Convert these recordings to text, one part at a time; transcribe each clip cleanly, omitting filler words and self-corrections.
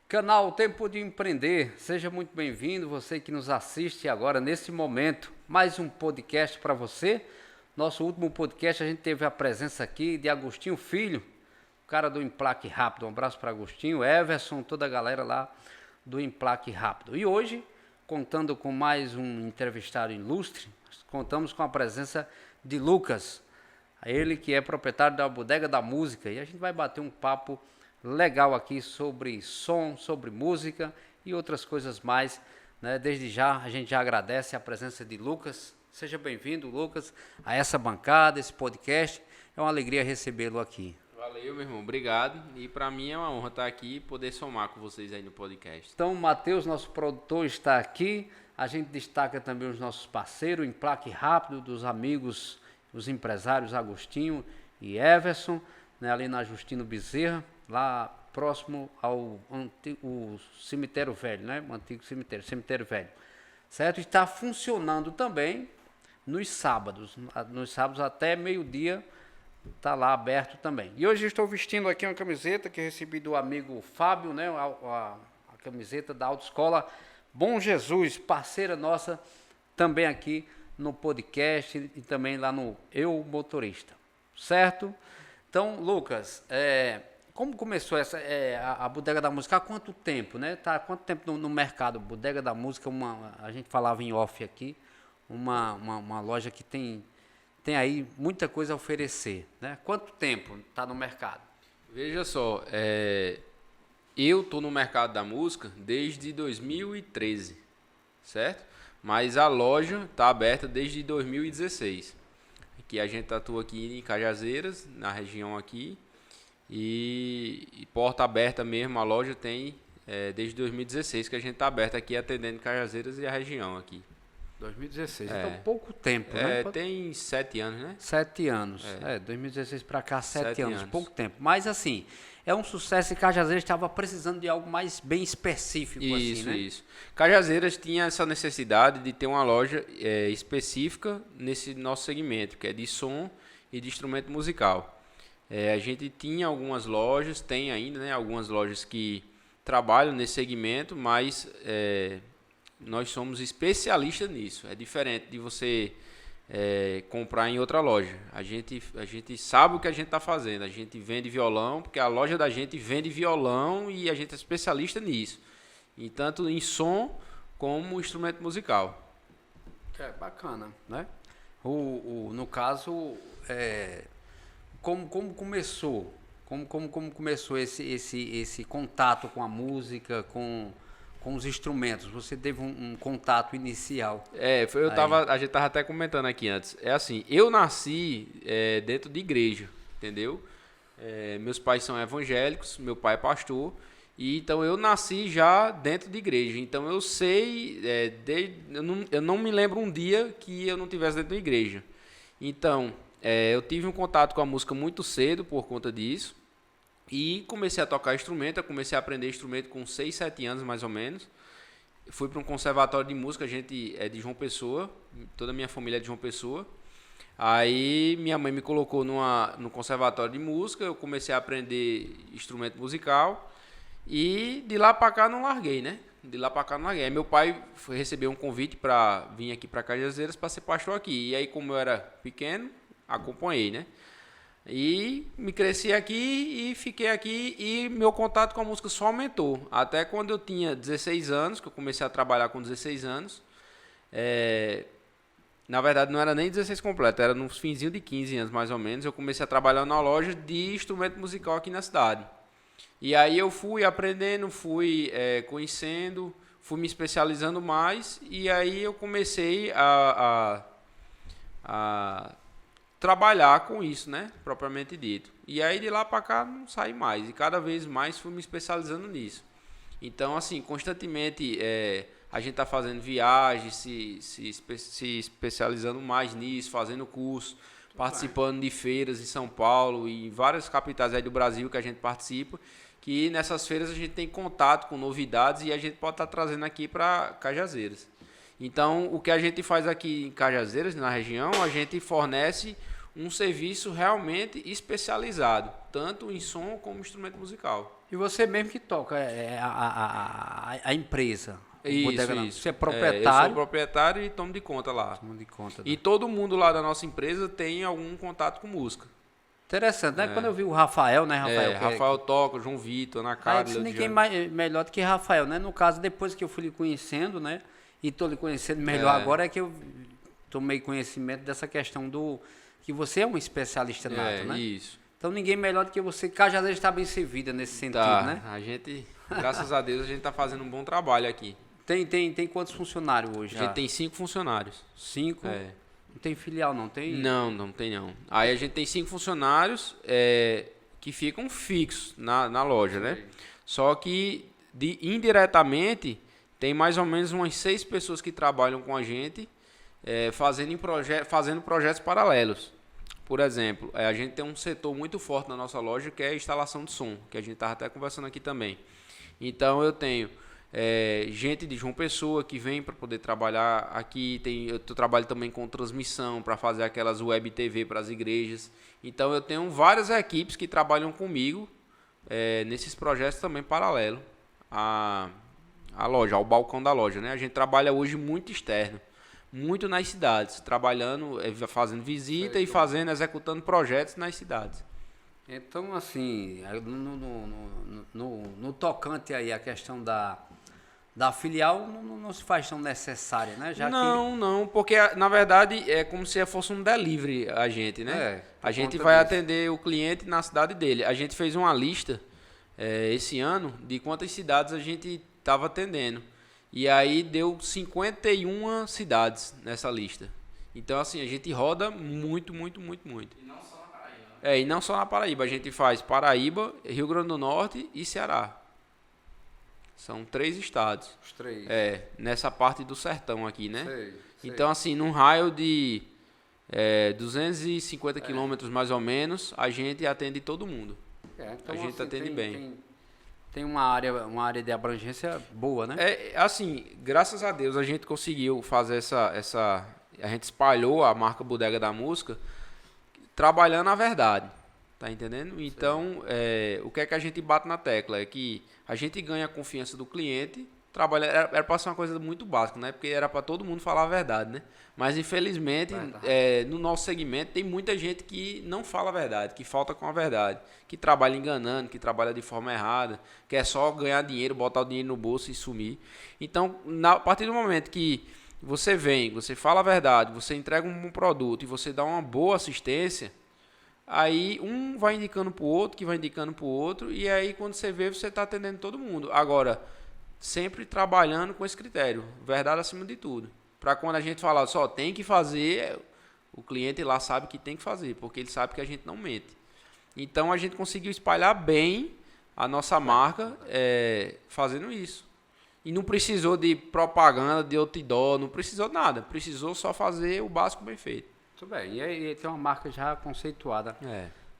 Canal Tempo de Empreender, seja muito bem-vindo, você que nos assiste agora nesse momento, mais um podcast para você. Nosso último podcast a gente teve a presença aqui de Agostinho Filho, o cara do Emplaque Rápido. Um abraço para Agostinho, Everson, toda a galera lá do Emplaque Rápido. E hoje, contando com mais um entrevistado ilustre, contamos com a presença de Lucas, ele que é proprietário da Bodega da Música, e a gente vai bater um papo legal aqui sobre som, sobre música e outras coisas mais, né? Desde já a gente já agradece a presença de Lucas. Seja bem-vindo, Lucas, a essa bancada, esse podcast. É uma alegria recebê-lo aqui. Valeu, meu irmão, obrigado. E para mim é uma honra estar aqui e poder somar com vocês aí no podcast. Então, o Matheus, nosso produtor, está aqui. A gente destaca também os nossos parceiros, Emplaque Rápido, dos amigos, os empresários Agostinho e Everson, né, ali na Justino Bezerra, lá próximo ao antigo cemitério velho, né? O antigo cemitério velho, certo? Está funcionando também nos sábados até meio-dia, está lá aberto também. E hoje estou vestindo aqui uma camiseta que recebi do amigo Fábio, né? A camiseta da Autoescola Bom Jesus, parceira nossa também aqui no podcast e também lá no Eu Motorista, certo? Então, Lucas, como começou a Bodega da Música? Há quanto tempo, né? Tá há quanto tempo no mercado? Bodega da Música, a gente falava em off aqui, uma loja que tem aí muita coisa a oferecer, né? Quanto tempo está no mercado? Veja só, eu estou no mercado da música desde 2013, certo? Mas a loja está aberta desde 2016. Que a gente atua aqui em Cajazeiras, na região aqui. E porta aberta mesmo, a loja tem desde 2016 que a gente está aberto aqui atendendo Cajazeiras e a região aqui. 2016, então pouco tempo, né? Tem 7 anos, né? 7 anos, 2016 para cá, 7 anos, pouco tempo. Mas assim, é um sucesso e Cajazeiras estava precisando de algo mais bem específico. Isso, assim, né? Isso. Cajazeiras tinha essa necessidade de ter uma loja específica nesse nosso segmento, que é de som e de instrumento musical. A gente tinha algumas lojas, tem ainda, né, algumas lojas que trabalham nesse segmento, mas nós somos especialistas nisso. É diferente de você comprar em outra loja. A gente sabe o que a gente está fazendo. A gente vende violão, porque a loja da gente vende violão e a gente é especialista nisso. E tanto em som como instrumento musical. Bacana, né? No caso, como começou? Como começou esse contato com a música, com os instrumentos? Você teve um contato inicial? A gente estava até comentando aqui antes. É assim, eu nasci dentro de igreja, entendeu? Meus pais são evangélicos, meu pai é pastor, e então eu nasci já dentro de igreja. Então eu sei, eu não me lembro um dia que eu não estivesse dentro da igreja. Então, eu tive um contato com a música muito cedo por conta disso. E comecei a tocar instrumento, eu comecei a aprender instrumento com 6, 7 anos mais ou menos. Fui para um conservatório de música, a gente é de João Pessoa, toda a minha família é de João Pessoa. Aí minha mãe me colocou no conservatório de música, eu comecei a aprender instrumento musical e de lá para cá não larguei, né? Aí meu pai recebeu um convite para vir aqui para Cajazeiras para ser pastor aqui. E aí, como eu era pequeno, acompanhei, né? E me cresci aqui e fiquei aqui e meu contato com a música só aumentou. Até quando eu tinha 16 anos, que eu comecei a trabalhar com 16 anos. Na verdade não era nem 16 completo, era no finzinho de 15 anos mais ou menos. Eu comecei a trabalhar na loja de instrumento musical aqui na cidade. E aí eu fui aprendendo, fui conhecendo, fui me especializando mais. E aí eu comecei a trabalhar com isso, né, propriamente dito. E aí de lá para cá não saí mais, e cada vez mais fui me especializando nisso. Então, assim, constantemente a gente está fazendo viagens, se especializando mais nisso, fazendo curso, participando de feiras em São Paulo e em várias capitais aí do Brasil que a gente participa, que nessas feiras a gente tem contato com novidades e a gente pode estar trazendo aqui para Cajazeiras. Então, o que a gente faz aqui em Cajazeiras, na região, a gente fornece um serviço realmente especializado, tanto em som como instrumento musical. E você mesmo que toca a empresa? Isso. Você é Eu proprietário? sou proprietário e tomo de conta lá. Tomo de conta, E todo mundo lá da nossa empresa tem algum contato com música. interessante, né? Quando eu vi o Rafael, né, Rafael? Rafael toca, João Vitor, Ana Carla, Ninguém melhor do que Rafael, né? No caso, depois que eu fui lhe conhecendo, né? E estou lhe conhecendo melhor agora, é que eu tomei conhecimento dessa questão do... Que você é um especialista nato, né? Isso. Então ninguém melhor do que você. Cajazeiras está bem servida nesse sentido, né? A gente, graças a Deus, a gente está fazendo um bom trabalho aqui. Tem quantos funcionários hoje? A gente tem 5 funcionários. 5? Não tem filial, não tem? Não tem não. Aí a gente tem 5 funcionários que ficam fixos na loja, né? Só que indiretamente tem mais ou menos umas 6 pessoas que trabalham com a gente fazendo projetos paralelos. Por exemplo, a gente tem um setor muito forte na nossa loja que é a instalação de som, que a gente estava até conversando aqui também. Então eu tenho gente de João Pessoa que vem para poder trabalhar aqui, eu trabalho também com transmissão para fazer aquelas web TV para as igrejas. Então eu tenho várias equipes que trabalham comigo nesses projetos também paralelo à loja, ao balcão da loja, né? A gente trabalha hoje muito externo. Muito nas cidades, trabalhando, fazendo visita e executando projetos nas cidades. Então, assim, no tocante aí a questão da filial não se faz tão necessária, né? Não, porque na verdade é como se fosse um delivery a gente, né? A gente vai atender o cliente na cidade dele. A gente fez uma lista esse ano de quantas cidades a gente estava atendendo. E aí deu 51 cidades nessa lista. Então, assim, a gente roda muito. E não só na Paraíba. E não só na Paraíba. A gente faz Paraíba, Rio Grande do Norte e Ceará. São 3 estados. Os 3. Nessa parte do sertão aqui, né? Sei. Então, assim, num raio de 250 quilômetros mais ou menos, a gente atende todo mundo. Então, a gente assim, atende bem. Tem uma área de abrangência boa, né? Assim, graças a Deus a gente conseguiu fazer a gente espalhou a marca Bodega da Música trabalhando a verdade, tá entendendo? Então, o que é que a gente bate na tecla? É que a gente ganha a confiança do cliente, era para ser uma coisa muito básica, né? Porque era para todo mundo falar a verdade, né? Mas, infelizmente, no nosso segmento tem muita gente que não fala a verdade, que falta com a verdade, que trabalha enganando, que trabalha de forma errada, que é só ganhar dinheiro, botar o dinheiro no bolso e sumir. Então, a partir do momento que você fala a verdade, você entrega um bom produto e você dá uma boa assistência, aí um vai indicando para o outro, que vai indicando para o outro, e aí quando você vê, você está atendendo todo mundo. Agora, sempre trabalhando com esse critério, verdade acima de tudo. Para quando a gente falar só tem que fazer, o cliente lá sabe que tem que fazer, porque ele sabe que a gente não mente. Então a gente conseguiu espalhar bem a nossa marca fazendo isso. E não precisou de propaganda, de outdoor, não precisou de nada. Precisou só fazer o básico bem feito. Muito bem. E tem uma marca já conceituada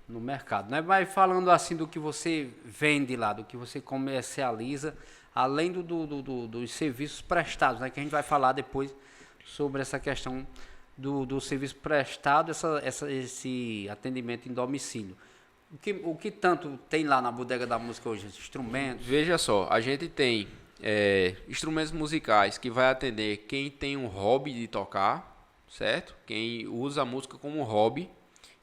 no mercado, né? Mas falando assim do que você vende lá, do que você comercializa, além dos serviços prestados, né? Que a gente vai falar depois sobre essa questão do serviço prestado, esse atendimento em domicílio. O que tanto tem lá na Bodega da Música hoje? Instrumentos? Veja só, a gente tem instrumentos musicais que vai atender quem tem um hobby de tocar, certo? Quem usa a música como hobby.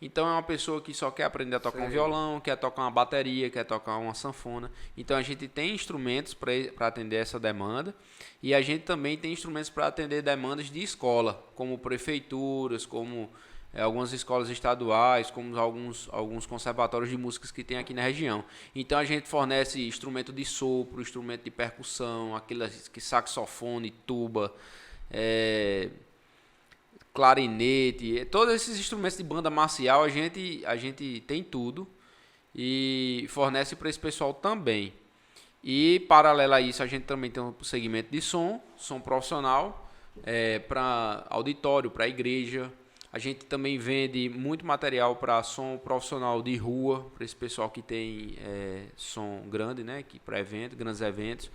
Então é uma pessoa que só quer aprender a tocar um violão, quer tocar uma bateria, quer tocar uma sanfona. Então a gente tem instrumentos para atender essa demanda. E a gente também tem instrumentos para atender demandas de escola, como prefeituras, como algumas escolas estaduais, como alguns conservatórios de músicas que tem aqui na região. Então a gente fornece instrumento de sopro, instrumento de percussão, aqueles que saxofone, tuba, clarinete, todos esses instrumentos de banda marcial a gente tem tudo e fornece para esse pessoal também. E paralelo a isso a gente também tem um segmento de som profissional para auditório, para igreja. A gente também vende muito material para som profissional de rua, para esse pessoal que tem som grande, né, para grandes eventos.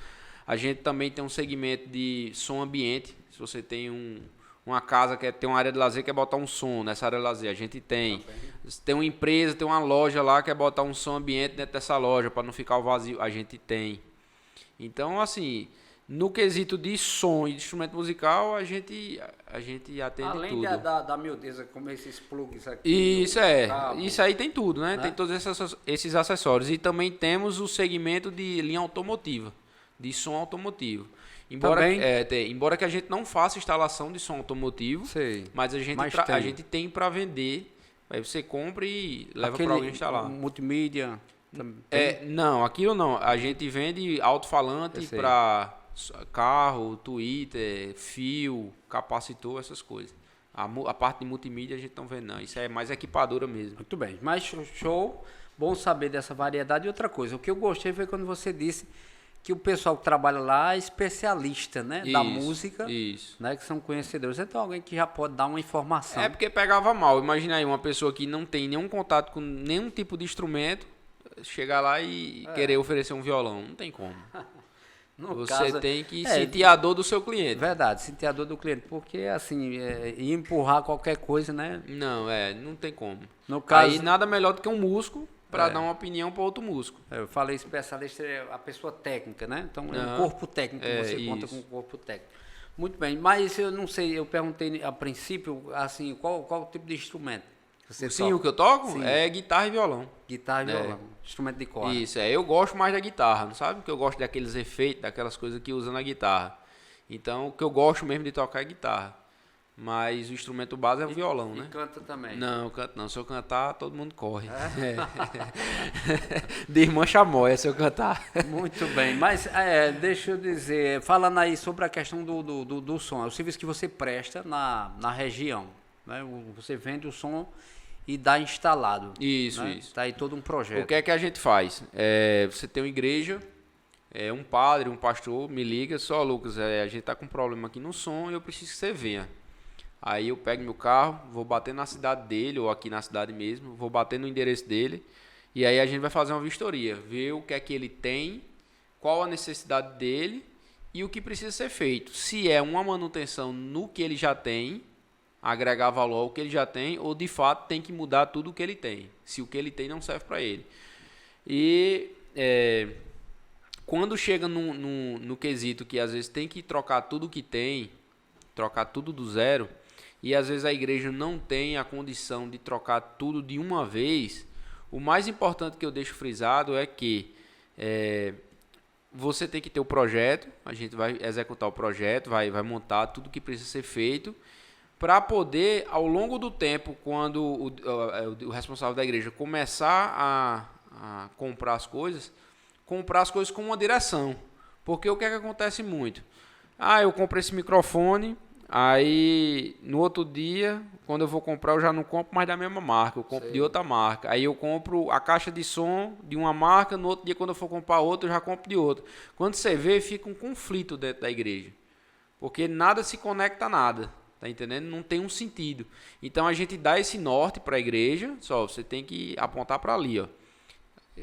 A gente também tem um segmento de som ambiente. Se você tem uma casa que tem uma área de lazer, quer botar um som nessa área de lazer, a gente tem. Tem uma empresa, tem uma loja lá, quer botar um som ambiente dentro dessa loja para não ficar vazio, a gente tem. Então, assim, no quesito de som e de instrumento musical, a gente atende Além tudo. Além da miudeza, como esses plugs aqui. Isso aí tem tudo, né? Tem todos esses acessórios. E também temos o segmento de linha automotiva, de som automotivo. Embora que a gente não faça instalação de som automotivo, mas a gente tem para vender. Aí você compra e leva para alguém instalar. Multimídia. Não, aquilo não. A gente vende alto-falante para carro, Twitter, fio, capacitor, essas coisas. A parte de multimídia a gente não vende não. Isso é mais equipadora mesmo. Muito bem. Mas show. Bom saber dessa variedade. E outra coisa, o que eu gostei foi quando você disse que o pessoal que trabalha lá é especialista, né, da música, né, que são conhecedores. Então alguém que já pode dar uma informação. É porque pegava mal. Imagina aí uma pessoa que não tem nenhum contato com nenhum tipo de instrumento, chegar lá e querer oferecer um violão. Não tem como. Você tem que sentir a dor do seu cliente. Verdade, sentir a dor do cliente. Porque, assim, empurrar qualquer coisa, né? Não tem como. No caso, aí nada melhor do que um músico para dar uma opinião para outro músico. Eu falei especialista, é a pessoa técnica, né? Então, é um corpo técnico, você conta com um corpo técnico. Muito bem, mas eu não sei, eu perguntei a princípio, assim, qual o tipo de instrumento que você toca? O que eu toco é guitarra e violão. Guitarra e violão, instrumento de corda. Isso, eu gosto mais da guitarra, não sabe? Porque eu gosto daqueles efeitos, daquelas coisas que usa na guitarra. Então, o que eu gosto mesmo de tocar é guitarra. Mas o instrumento base é o violão, né? E canta também? Não, eu canto não. Se eu cantar, todo mundo corre. Desmancha a moia se eu cantar. Muito bem. Mas, deixa eu dizer, falando aí sobre a questão do som, é o serviço que você presta na região, né? Você vende o som e dá instalado. Isso, né? isso. Tá aí todo um projeto. O que é que a gente faz? Você tem uma igreja, um padre, um pastor, me liga, só Lucas, a gente tá com um problema aqui no som e eu preciso que você venha. Aí eu pego meu carro, vou bater na cidade dele, ou aqui na cidade mesmo, vou bater no endereço dele, e aí a gente vai fazer uma vistoria, ver o que é que ele tem, qual a necessidade dele e o que precisa ser feito. Se é uma manutenção no que ele já tem, agregar valor ao que ele já tem, ou de fato tem que mudar tudo o que ele tem, se o que ele tem não serve para ele. E quando chega no quesito que às vezes tem que trocar tudo o que tem, trocar tudo do zero, e às vezes a igreja não tem a condição de trocar tudo de uma vez, o mais importante que eu deixo frisado é que você tem que ter o projeto, a gente vai executar o projeto, vai montar tudo que precisa ser feito, para poder, ao longo do tempo, quando o responsável da igreja começar a comprar as coisas com uma direção. Porque o que é que acontece muito? Eu comprei esse microfone, aí no outro dia, quando eu vou comprar, eu já não compro mais da mesma marca, eu compro de outra marca. Aí eu compro a caixa de som de uma marca, no outro dia, quando eu for comprar outra, eu já compro de outra. Quando você vê, fica um conflito dentro da igreja. Porque nada se conecta a nada. Tá entendendo? Não tem um sentido. Então a gente dá esse norte para a igreja, só você tem que apontar para ali, ó.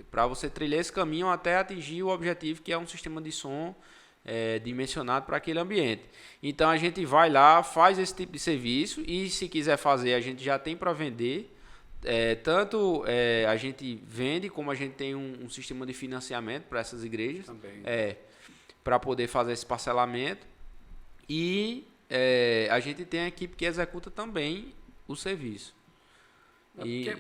Para você trilhar esse caminho até atingir o objetivo, que é um sistema de som dimensionado para aquele ambiente. Então a gente vai lá, faz esse tipo de serviço e se quiser fazer, a gente já tem para vender. Tanto a gente vende, como a gente tem um sistema de financiamento para essas igrejas, para poder fazer esse parcelamento. E a gente tem a equipe que executa também o serviço.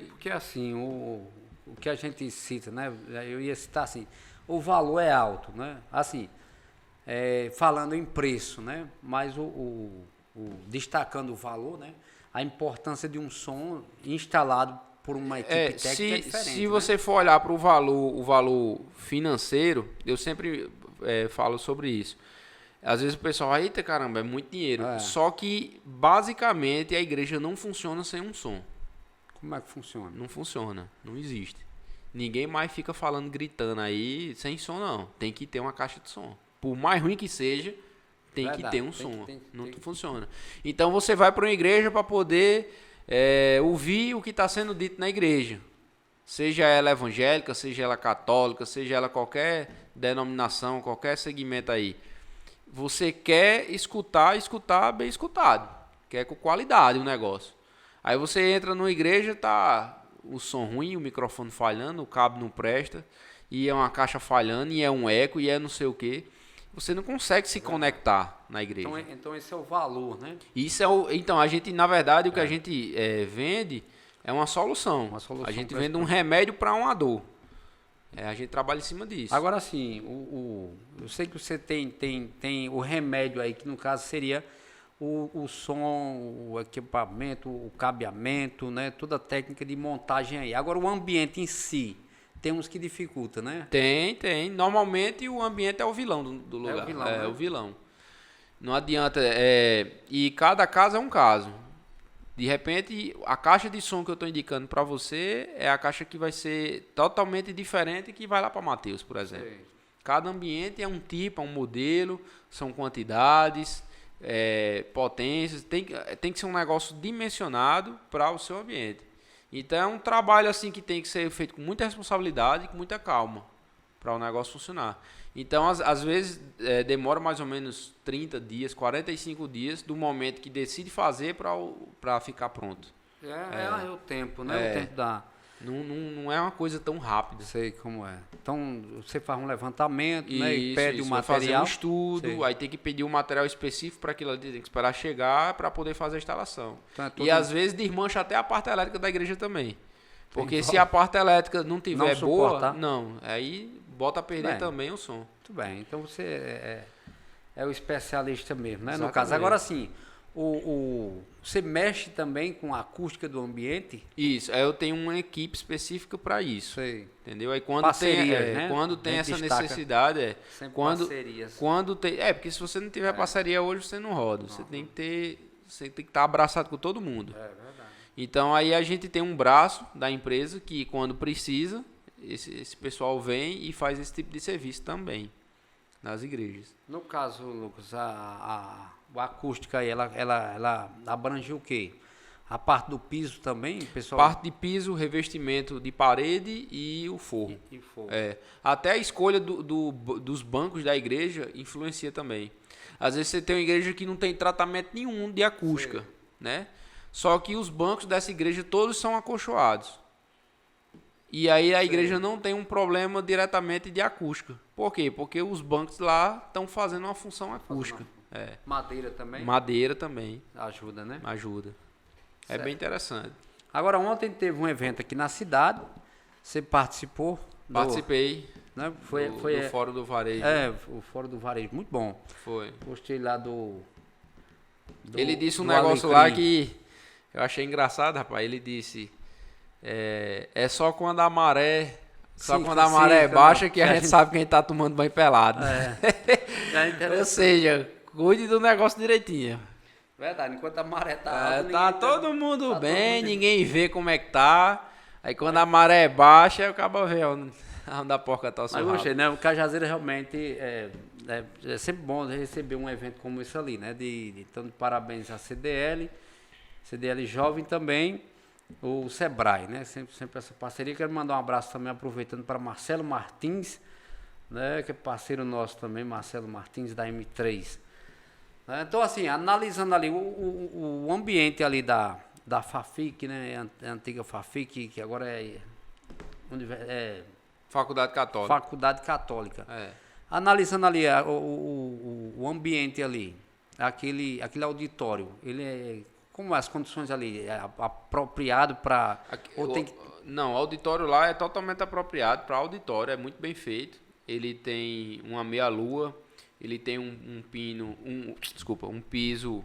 Porque assim, o que a gente cita, né? Eu ia citar assim, o valor é alto, né? Assim, falando em preço, né? Mas destacando o valor, né? A importância de um som instalado por uma equipe técnica é diferente. Se você for olhar para o valor financeiro, eu sempre falo sobre isso. Às vezes o pessoal, eita caramba, é muito dinheiro. Só que, basicamente, a igreja não funciona sem um som. Como é que funciona? Não funciona, não existe. Ninguém mais fica falando, gritando aí, sem som não. Tem que ter uma caixa de som. Por mais ruim que seja, tem que ter um som. Não funciona. Então você vai para uma igreja para poder ouvir o que está sendo dito na igreja. seja ela evangélica, seja ela católica, seja ela qualquer denominação, qualquer segmento aí, você quer escutar bem escutado, quer com qualidade o negócio. Aí você entra numa igreja, tá o som ruim, o microfone falhando, o cabo não presta, e é uma caixa falhando, e é um eco, e é não sei o quê. Você não consegue se conectar na igreja. Então esse é o valor, né? Então, a gente, na verdade, o que a gente vende é uma solução. A gente vende um remédio para uma dor. A gente trabalha em cima disso. Agora sim, eu sei que você tem o remédio aí, que no caso seria o som, o equipamento, o cabeamento, né? Toda a técnica de montagem aí. Agora o ambiente em si, tem uns que dificulta, né? Tem. Normalmente o ambiente é o vilão do lugar. É o vilão, né? O vilão. Não adianta. E cada caso é um caso. De repente, a caixa de som que eu estou indicando para você é a caixa que vai ser totalmente diferente que vai lá para Matheus, por exemplo. Sim. Cada ambiente é um tipo, é um modelo, são quantidades, potências. Tem que ser um negócio dimensionado para o seu ambiente. Então é um trabalho assim que tem que ser feito com muita responsabilidade e com muita calma para o negócio funcionar. Então, às vezes, demora mais ou menos 30 dias, 45 dias do momento que decide fazer para ficar pronto. É o tempo, né? O tempo da... Não é uma coisa tão rápida. Sei como é. Então, você faz um levantamento, né? E pede o material. Fazer um estudo, sei. Aí tem que pedir um material específico para aquilo ali, tem que esperar chegar para poder fazer a instalação. Então, e às vezes desmancha até a parte elétrica da igreja também. Porque se a parte elétrica não tiver boa, aí bota a perder também o som. Muito bem, então você é o especialista mesmo, né? Exatamente. No caso, agora sim, você mexe também com a acústica do ambiente? Isso, eu tenho uma equipe específica para isso. Sei. Entendeu? Aí quando parcerias, né? Quando tem essa necessidade, parcerias. Quando tem, porque se você não tiver parceria hoje, você não roda. Você tem que estar abraçado com todo mundo. É verdade. Então aí a gente tem um braço da empresa que quando precisa, esse pessoal vem e faz esse tipo de serviço também nas igrejas. No caso, Lucas, a acústica aí, ela abrange o quê? A parte do piso também, pessoal? Parte de piso, revestimento de parede e o forro. E forro. Até a escolha dos bancos da igreja influencia também. Às vezes você tem uma igreja que não tem tratamento nenhum de acústica, né? Só que os bancos dessa igreja todos são acolchoados. E aí a igreja não tem um problema diretamente de acústica. Por quê? Porque os bancos lá estão fazendo uma função acústica. Madeira também? Madeira também. Ajuda, né? Ajuda. Certo. É bem interessante. Agora, ontem teve um evento aqui na cidade. Você participou? Participei. Né? Foi do Fórum do Varejo. O Fórum do Varejo. Muito bom. Foi. Gostei lá do ele disse um negócio lá que eu achei engraçado, rapaz. Ele disse... É só quando a maré... quando a maré é baixa que a gente sabe quem está tomando banho pelado. Ou seja, cuide do negócio direitinho. Verdade, enquanto a maré tá alta... Tá todo mundo bem, ninguém vê como é que tá. Aí quando a maré é baixa, o cabo vê onde a porca tá o seu rabo. Mas gostei, né? O Cajazeira realmente é sempre bom receber um evento como esse ali, né? Então, de parabéns à CDL Jovem também, o Sebrae, né? Sempre essa parceria. Quero mandar um abraço também, aproveitando, para Marcelo Martins, né? Que é parceiro nosso também, Marcelo Martins, da M3. Então, assim, analisando ali o ambiente ali da FAFIC, né? A antiga FAFIC, que agora é Faculdade Católica. Faculdade Católica. Analisando ali o ambiente ali, aquele auditório, ele como as condições ali, é apropriado para... Não, o auditório lá é totalmente apropriado para auditório, é muito bem feito. Ele tem uma meia-lua, ele tem um piso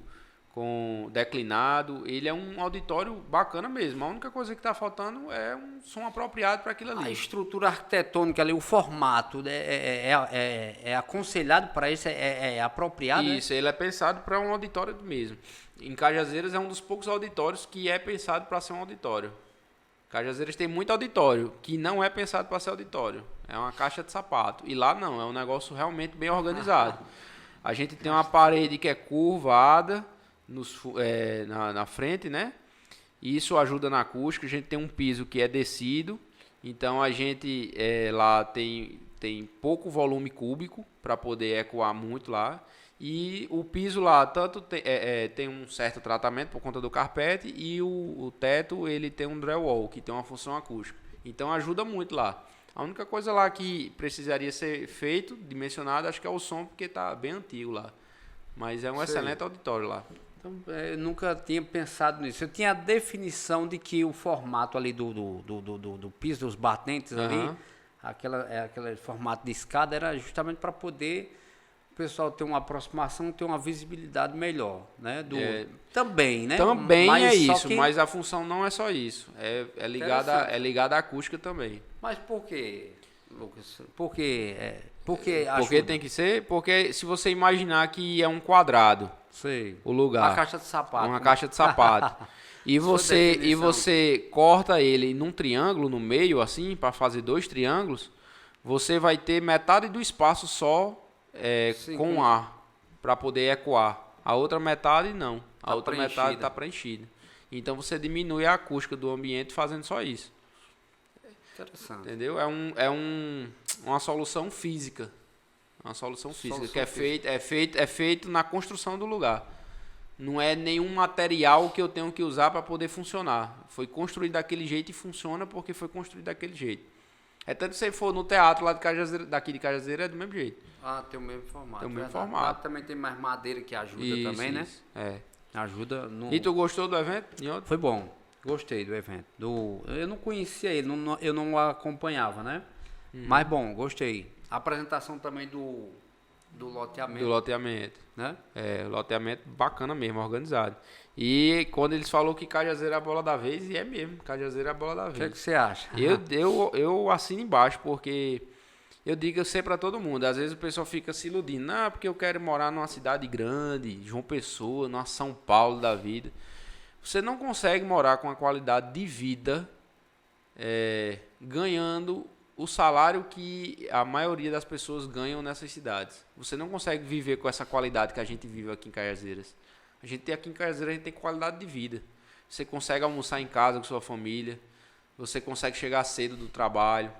com declinado. Ele é um auditório bacana mesmo. A única coisa que está faltando é um som apropriado para aquilo ali. A estrutura arquitetônica ali, o formato, é aconselhado para isso, é apropriado? Isso, ele é pensado para um auditório mesmo. Em Cajazeiras é um dos poucos auditórios que é pensado para ser um auditório. Cajazeiras tem muito auditório que não é pensado para ser auditório. É uma caixa de sapato. E lá não, é um negócio realmente bem organizado. A gente tem uma parede que é curvada na frente, né? E isso ajuda na acústica. A gente tem um piso que é descido. Então a gente lá tem pouco volume cúbico para poder ecoar muito lá. E o piso lá tanto tem um certo tratamento por conta do carpete e o teto ele tem um drywall que tem uma função acústica. Então ajuda muito lá. A única coisa lá que precisaria ser feito, dimensionado, acho que é o som, porque está bem antigo lá. Mas é um excelente auditório lá. Então, eu nunca tinha pensado nisso. Eu tinha a definição de que o formato ali do piso, dos batentes ali, aquele formato de escada, era justamente para poder o pessoal ter uma aproximação, ter uma visibilidade melhor, né? Também, né? Também mas é isso, mas a função não é só isso. É ligada à acústica também. Mas por quê, Lucas? Porque tem que ser? Porque se você imaginar que é um quadrado, sei, o lugar. Uma caixa de sapato. Uma caixa de sapato. E você corta ele num triângulo no meio, assim, para fazer 2 triângulos, você vai ter metade do espaço só com ar, para poder ecoar. A outra metade não. A outra metade está preenchida. Então você diminui a acústica do ambiente fazendo só isso. Interessante. Entendeu? Uma solução física. Uma solução física que é feito na construção do lugar. Não é nenhum material que eu tenho que usar para poder funcionar. Foi construído daquele jeito e funciona porque foi construído daquele jeito. É tanto que se você for no teatro lá daqui de Cajazeira, é do mesmo jeito. Ah, tem o mesmo formato. Tem o mesmo formato. Lá também tem mais madeira que ajuda também, né? Ajuda no... E tu gostou do evento? Foi bom. Gostei do evento. Eu não conhecia ele, eu não o acompanhava, né? Mas bom, gostei. A apresentação também do loteamento. Do loteamento. Né? Loteamento bacana mesmo, organizado. E quando eles falaram que Cajazeira é a bola da vez, e é mesmo, Cajazeira é a bola da vez. O que é que você acha? Eu assino embaixo, porque eu digo sempre a todo mundo, às vezes o pessoal fica se iludindo, não, porque eu quero morar numa cidade grande, João Pessoa, numa São Paulo da vida. Você não consegue morar com a qualidade de vida ganhando o salário que a maioria das pessoas ganham nessas cidades. Você não consegue viver com essa qualidade que a gente vive aqui em Cajazeiras. Aqui em Cajazeiras a gente tem qualidade de vida. Você consegue almoçar em casa com sua família, você consegue chegar cedo do trabalho,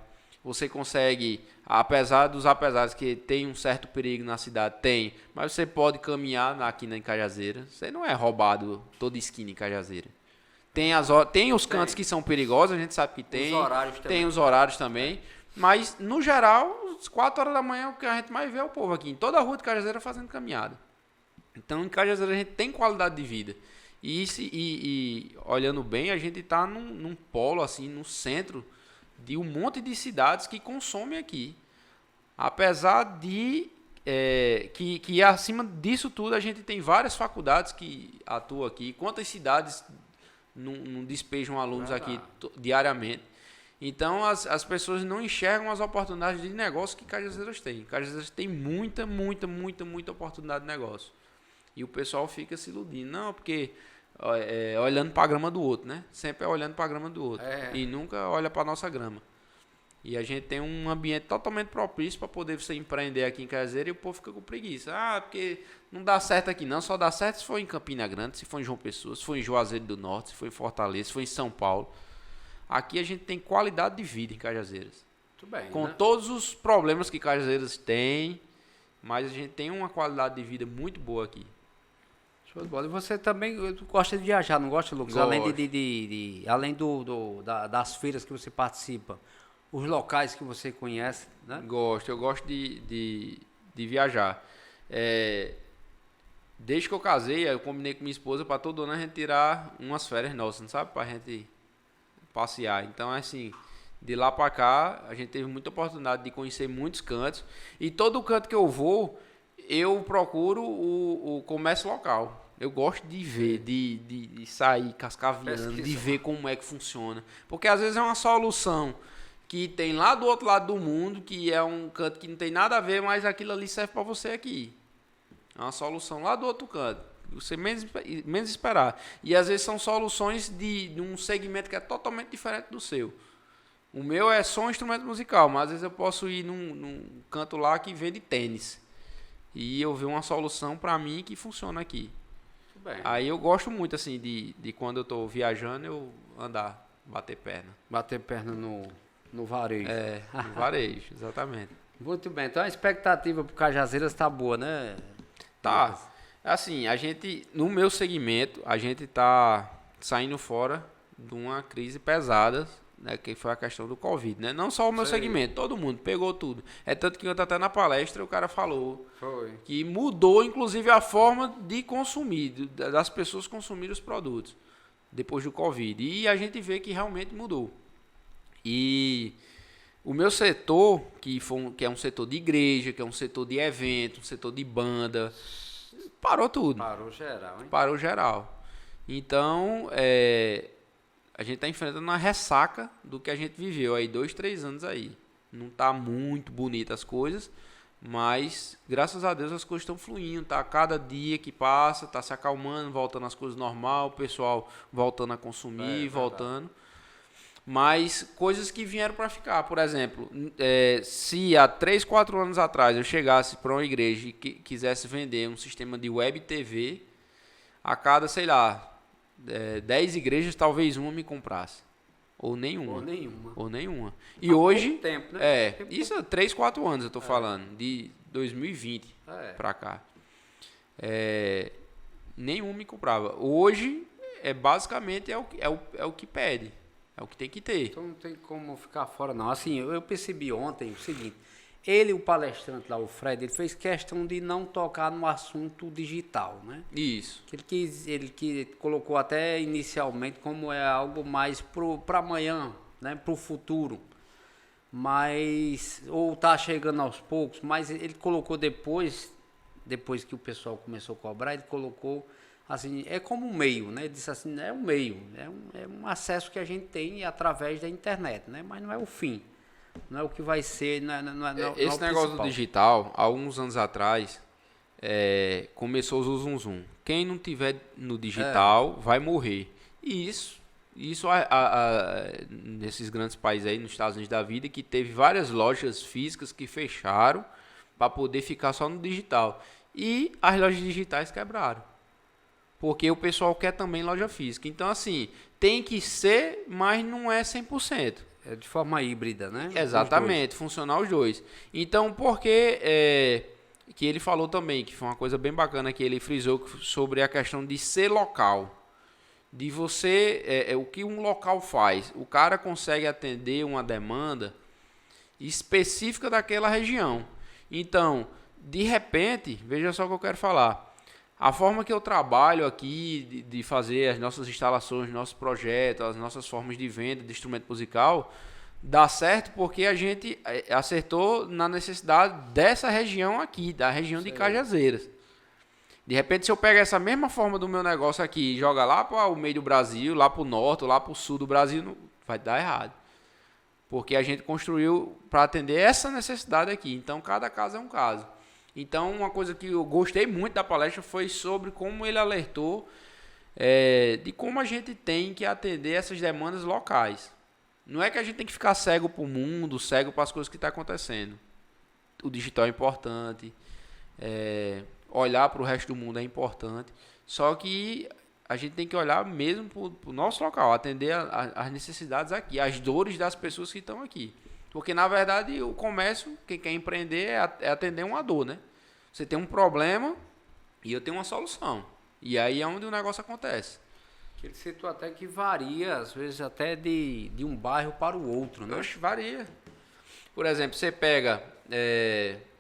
você consegue, apesar dos apesares que tem um certo perigo na cidade, mas você pode caminhar aqui em Cajazeira. Você não é roubado toda esquina em Cajazeira. Tem os cantos que são perigosos, a gente sabe que tem. Tem os horários também. Mas, no geral, às 4 horas da manhã, o que a gente mais vê é o povo aqui, em toda a rua de Cajazeira, fazendo caminhada. Então, em Cajazeira, a gente tem qualidade de vida. E olhando bem, a gente está num polo, assim, no centro de um monte de cidades que consomem aqui. Apesar de que acima disso tudo, a gente tem várias faculdades que atuam aqui. Quantas cidades não despejam alunos aqui diariamente? Então, as pessoas não enxergam as oportunidades de negócio que Cajazeiras tem. Cajazeiras tem muita oportunidade de negócio. E o pessoal fica se iludindo. Não, porque olhando para a grama do outro, né? Sempre é olhando para a grama do outro. E nunca olha para a nossa grama. E a gente tem um ambiente totalmente propício para poder você empreender aqui em Cajazeira e o povo fica com preguiça. Ah, porque não dá certo aqui não. Só dá certo se for em Campina Grande, se for em João Pessoa, se for em Juazeiro do Norte, se for em Fortaleza, se for em São Paulo. Aqui a gente tem qualidade de vida em Cajazeiras. Muito bem, com né? todos os problemas que Cajazeiras tem, mas a gente tem uma qualidade de vida muito boa aqui. Show de bola. E você também gosta de viajar, não gosta, Lucas? Gosto. Além das feiras que você participa, os locais que você conhece, né? Eu gosto de viajar. Desde que eu casei, eu combinei com minha esposa para todo ano a gente tirar umas férias nossas, não sabe? Pra gente passear. Então, assim, de lá para cá, a gente teve muita oportunidade de conhecer muitos cantos. E todo canto que eu vou, eu procuro o comércio local. Eu gosto de ver, de sair cascaviando, de ver como é que funciona. Porque às vezes é uma solução que tem lá do outro lado do mundo, que é um canto que não tem nada a ver, mas aquilo ali serve para você aqui. É uma solução lá do outro canto. Você menos esperar. E às vezes são soluções de um segmento que é totalmente diferente do seu. O meu é só um instrumento musical, mas às vezes eu posso ir num canto lá que vende tênis. E eu ver uma solução para mim que funciona aqui. Bem. Aí eu gosto muito assim de quando eu estou viajando, eu andar, bater perna. Bater perna No varejo. No varejo, exatamente. Muito bem, então a expectativa para o Cajazeiras está boa, né? Tá. Assim, no meu segmento, a gente tá saindo fora de uma crise pesada, né, que foi a questão do Covid, né? Não só o meu segmento, todo mundo pegou tudo. É tanto que eu até na palestra o cara falou que mudou, inclusive, a forma de consumir, das pessoas consumirem os produtos depois do Covid. E a gente vê que realmente mudou. E o meu setor, que é um setor de igreja, que é um setor de evento, um setor de banda, parou tudo. Parou geral, hein? Parou geral. Então, a gente está enfrentando uma ressaca do que a gente viveu aí 2, 3 anos aí. Não tá muito bonita as coisas, mas graças a Deus as coisas estão fluindo, tá? Cada dia que passa, tá se acalmando, voltando às coisas normal, o pessoal voltando a consumir, voltando. Mas coisas que vieram para ficar. Por exemplo, se há 3, 4 anos atrás eu chegasse para uma igreja e quisesse vender um sistema de web TV, a cada, sei lá, 10 igrejas, talvez uma me comprasse. Ou nenhuma. Ou nenhuma. E hoje, tempo, né? Isso há 3, 4 anos eu estou falando, de 2020 para cá. Nenhum me comprava. Hoje, basicamente, é o que pede. É o que tem que ter. Então não tem como ficar fora, não. Assim, eu percebi ontem o seguinte. O palestrante lá, o Fred, ele fez questão de não tocar no assunto digital, né? Isso. Ele colocou até inicialmente como é algo mais para amanhã, né? Para o futuro. Mas, ou tá chegando aos poucos, mas ele colocou depois que o pessoal começou a cobrar, ele colocou assim, é como um meio, né? Ele disse assim, é um meio, é um acesso que a gente tem através da internet, né? Mas não é o fim, não é o que vai ser, não é esse negócio do digital, há alguns anos atrás, começou o zum zum. Quem não tiver no digital vai morrer. E isso nesses grandes países aí, nos Estados Unidos da vida, que teve várias lojas físicas que fecharam para poder ficar só no digital. E as lojas digitais quebraram. Porque o pessoal quer também loja física. Então, assim, tem que ser, mas não é 100%. É de forma híbrida, né? Exatamente, funcionar os dois. Então, porque que ele falou também, que foi uma coisa bem bacana que ele frisou sobre a questão de ser local. De você, o que um local faz. O cara consegue atender uma demanda específica daquela região. Então, de repente, veja só o que eu quero falar. A forma que eu trabalho aqui, de fazer as nossas instalações, nossos projetos, as nossas formas de venda de instrumento musical, dá certo porque a gente acertou na necessidade dessa região aqui, da região de Cajazeiras. De repente, se eu pegar essa mesma forma do meu negócio aqui e jogar lá para o meio do Brasil, lá para o norte, lá para o sul do Brasil, vai dar errado. Porque a gente construiu para atender essa necessidade aqui. Então, cada caso é um caso. Então, uma coisa que eu gostei muito da palestra foi sobre como ele alertou de como a gente tem que atender essas demandas locais. Não é que a gente tem que ficar cego para o mundo, cego para as coisas que estão acontecendo. O digital é importante, olhar para o resto do mundo é importante, só que a gente tem que olhar mesmo para o nosso local, atender as necessidades aqui, as dores das pessoas que estão aqui. Porque, na verdade, o comércio, quem quer empreender, é atender uma dor, né? Você tem um problema e eu tenho uma solução. E aí é onde o negócio acontece. Ele citou até que varia, às vezes, até de um bairro para o outro, né? Oxe, varia. Por exemplo, você pega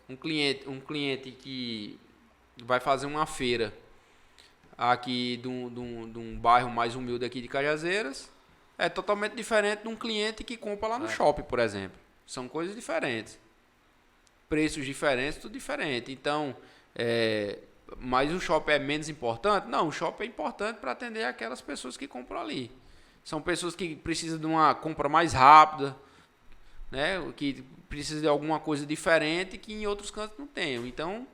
um cliente que vai fazer uma feira aqui de um bairro mais humilde aqui de Cajazeiras, é totalmente diferente de um cliente que compra lá no shopping, por exemplo. São coisas diferentes. Preços diferentes, tudo diferente. Então, mas o shopping é menos importante? Não, o shopping é importante para atender aquelas pessoas que compram ali. São pessoas que precisam de uma compra mais rápida, né? Que precisam de alguma coisa diferente que em outros cantos não tem. Então,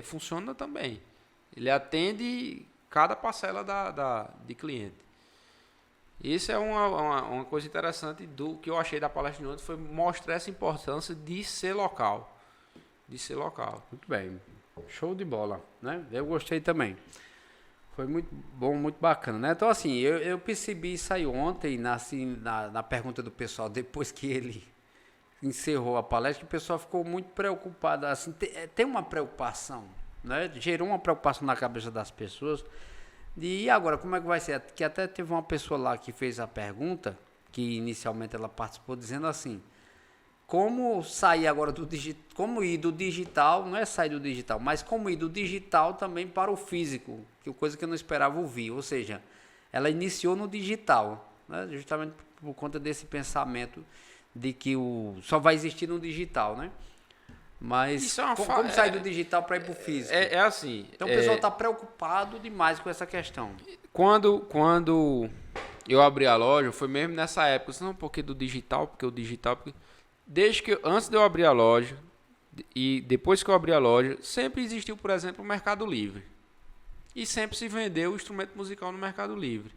funciona também. Ele atende cada parcela de cliente. Isso é uma coisa interessante do que eu achei da palestra de ontem, foi mostrar essa importância de ser local. De ser local. Muito bem. Show de bola, né? Eu gostei também. Foi muito bom, muito bacana, né? Então, assim, eu percebi isso aí ontem, na pergunta do pessoal, depois que ele encerrou a palestra, que o pessoal ficou muito preocupado. Assim, tem uma preocupação, né? Gerou uma preocupação na cabeça das pessoas. E agora, como é que vai ser? Que até teve uma pessoa lá que fez a pergunta, que inicialmente ela participou, dizendo assim: como sair agora do digital, como ir do digital, não é sair do digital, mas como ir do digital também para o físico, que é coisa que eu não esperava ouvir. Ou seja, ela iniciou no digital, né? Justamente por conta desse pensamento de que só vai existir no digital, né? Mas Isso é uma como sair do digital para ir para o físico? É assim. Então o pessoal está preocupado demais com essa questão. Quando eu abri a loja, foi mesmo nessa época. Não, porque do digital, porque o digital. Antes de eu abrir a loja e depois que eu abri a loja, sempre existiu, por exemplo, o Mercado Livre. E sempre se vendeu o instrumento musical no Mercado Livre.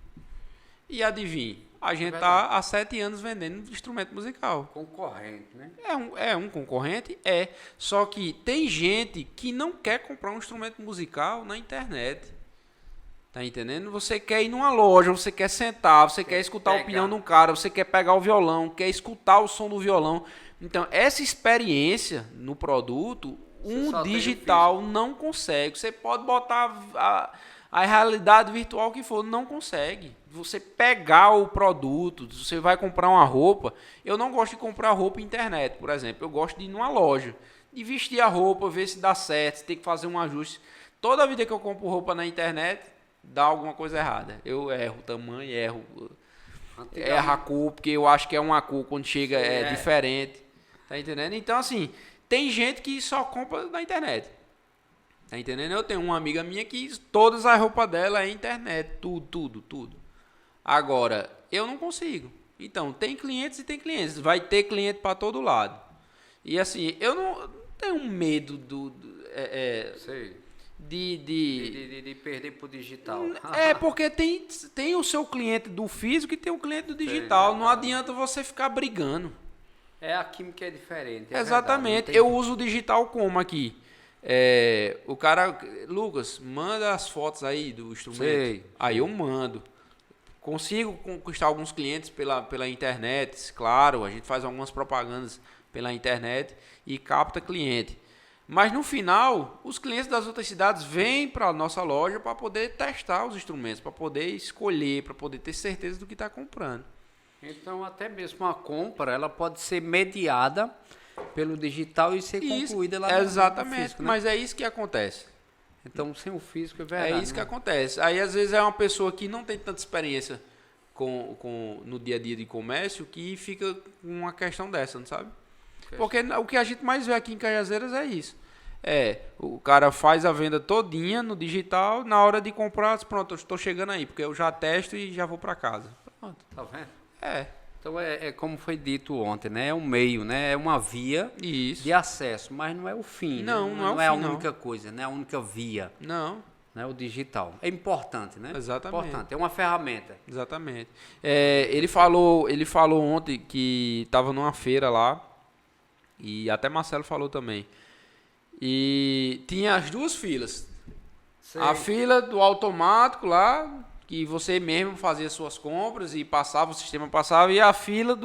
E adivinhe, a gente está há 7 anos vendendo instrumento musical. Concorrente, né? É um concorrente? É. Só que tem gente que não quer comprar um instrumento musical na internet. Tá entendendo? Você quer ir numa loja, você quer sentar, você quer escutar a opinião de um cara, você quer pegar o violão, quer escutar o som do violão. Então, essa experiência no produto, digital não consegue. Você pode botar a realidade virtual que for, não consegue. Você pegar o produto, você vai comprar uma roupa. Eu não gosto de comprar roupa na internet, por exemplo. Eu gosto de ir numa loja, de vestir a roupa, ver se dá certo, se tem que fazer um ajuste. Toda vida que eu compro roupa na internet, dá alguma coisa errada. Eu erro o tamanho, erro a cor, porque eu acho que é uma cor, quando chega é diferente. Tá entendendo? Então, assim, tem gente que só compra na internet. Tá entendendo? Eu tenho uma amiga minha que todas as roupas dela é internet. Tudo. Agora, eu não consigo. Então, tem clientes e tem clientes. Vai ter cliente para todo lado. E assim, eu não tenho medo de perder pro digital. Porque tem o seu cliente do físico e tem o cliente do digital. Não adianta você ficar brigando. A química é diferente. Exatamente. Verdade, eu uso o digital como aqui? O cara, Lucas, manda as fotos aí do instrumento. Aí eu mando. Consigo conquistar alguns clientes pela internet, claro. A gente faz algumas propagandas pela internet e capta cliente. Mas no final, os clientes das outras cidades vêm para a nossa loja para poder testar os instrumentos, para poder escolher, para poder ter certeza do que está comprando. Então, até mesmo a compra, ela pode ser mediada pelo digital e ser concluída lá no físico, né? Mas é isso que acontece. Então, sem o físico, é verdade. É isso que acontece. Aí, às vezes, é uma pessoa que não tem tanta experiência no dia a dia de comércio que fica com uma questão dessa, não sabe? Porque o que a gente mais vê aqui em Cajazeiras é isso. O cara faz a venda todinha no digital, na hora de comprar, pronto, eu estou chegando aí, porque eu já testo e já vou para casa. Pronto. Tá vendo? Então como foi dito ontem, né? É um meio, né? É uma via de acesso, mas não é o fim. Não é a única coisa, né? A única via. Não. Né? O digital. É importante, né? Exatamente. Importante. É uma ferramenta. Exatamente. Ele falou ontem que estava numa feira lá, e até Marcelo falou também. E tinha as duas filas. Sei. A fila do automático lá, que você mesmo fazia suas compras e passava, o sistema passava, e a fila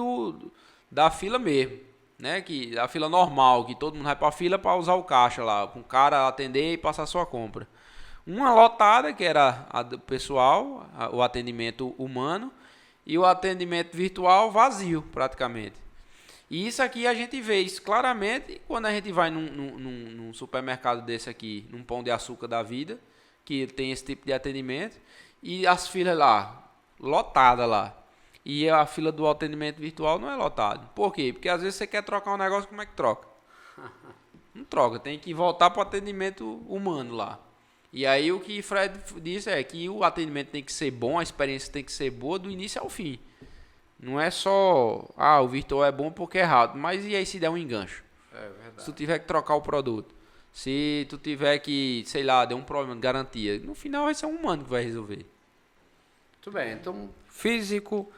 da fila mesmo, né? Que a fila normal, que todo mundo vai para a fila para usar o caixa lá, com o cara atender e passar sua compra. Uma lotada, que era a do pessoal, o atendimento humano, e o atendimento virtual vazio, praticamente. E isso aqui a gente vê isso claramente quando a gente vai num supermercado desse aqui, num Pão de Açúcar da vida, que tem esse tipo de atendimento, e as filas lá, lotadas lá. E a fila do atendimento virtual não é lotada. Por quê? Porque às vezes você quer trocar um negócio, como é que troca? Não troca, tem que voltar para o atendimento humano lá. E aí o que Fred disse é que o atendimento tem que ser bom, a experiência tem que ser boa do início ao fim. Não é só, o virtual é bom porque é rápido, mas e aí se der um engancho? É verdade. Se tu tiver que trocar o produto, se tu tiver que, sei lá, der um problema de garantia, no final vai ser um humano que vai resolver. Muito bem, então físico,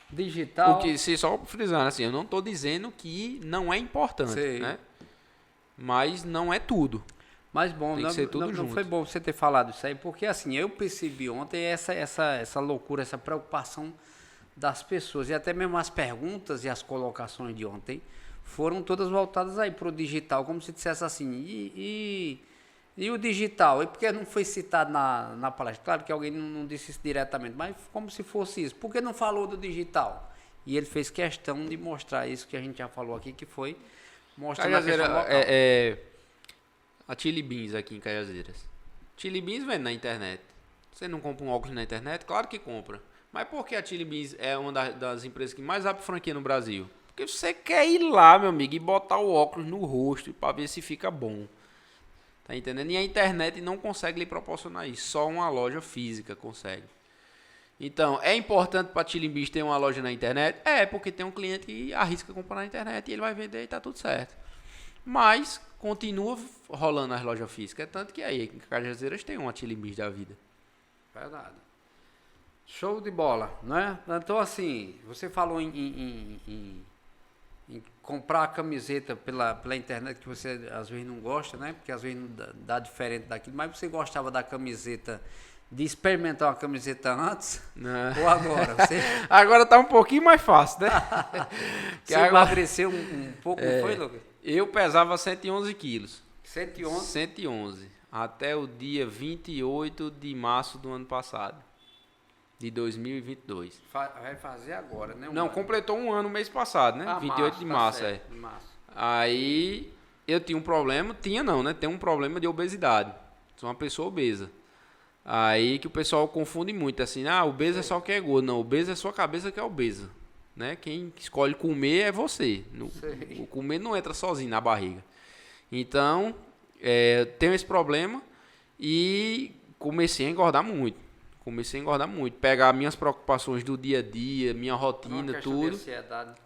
digital... Só frisando assim, eu não estou dizendo que não é importante, né? Mas não é tudo. Mas bom, Tem que ser tudo não junto. foi bom você ter falado isso aí, porque assim, eu percebi ontem essa loucura, essa preocupação das pessoas, e até mesmo as perguntas e as colocações de ontem foram todas voltadas aí para o digital, como se dissesse assim, e o digital? E por que não foi citado na palestra? Claro que alguém não disse isso diretamente, mas como se fosse isso. Por que não falou do digital? E ele fez questão de mostrar isso que a gente já falou aqui, que foi mostrando a questão local. A Chili Beans aqui em Cajazeiras. Chili Beans vende na internet. Você não compra um óculos na internet? Claro que compra. Mas por que a Chili Beans é uma das empresas que mais abre franquia no Brasil? Porque você quer ir lá, meu amigo, e botar o óculos no rosto para ver se fica bom. Tá entendendo? E a internet não consegue lhe proporcionar isso. Só uma loja física consegue. Então, é importante para a Chili Beans ter uma loja na internet? É, porque tem um cliente que arrisca comprar na internet e ele vai vender e tá tudo certo. Mas continua rolando as lojas físicas. É tanto que aí, em Cajazeiras tem uma Chili Beans da vida. Verdade. Show de bola, né? Então, assim, você falou em comprar a camiseta pela internet, que você às vezes não gosta, né? Porque às vezes não dá diferente daquilo, mas você gostava da camiseta, de experimentar uma camiseta antes ou agora? Agora tá um pouquinho mais fácil, né? Você emagreceu um pouco, não foi, Lucas? Eu pesava 111 quilos. 111? 111. Até o dia 28 de março do ano passado. De 2022. Vai fazer agora, né? Não, completou um ano mês passado, né? 28 de março, tá certo, março. Aí eu tinha um problema, tem um problema de obesidade. Sou uma pessoa obesa. Aí que o pessoal confunde muito, assim, obeso é só quem é gordo. Não, obeso é sua cabeça que é obesa. Né? Quem escolhe comer é você. O comer não entra sozinho na barriga. Então, tenho esse problema e comecei a engordar muito. Pegar minhas preocupações do dia a dia, minha rotina, tudo.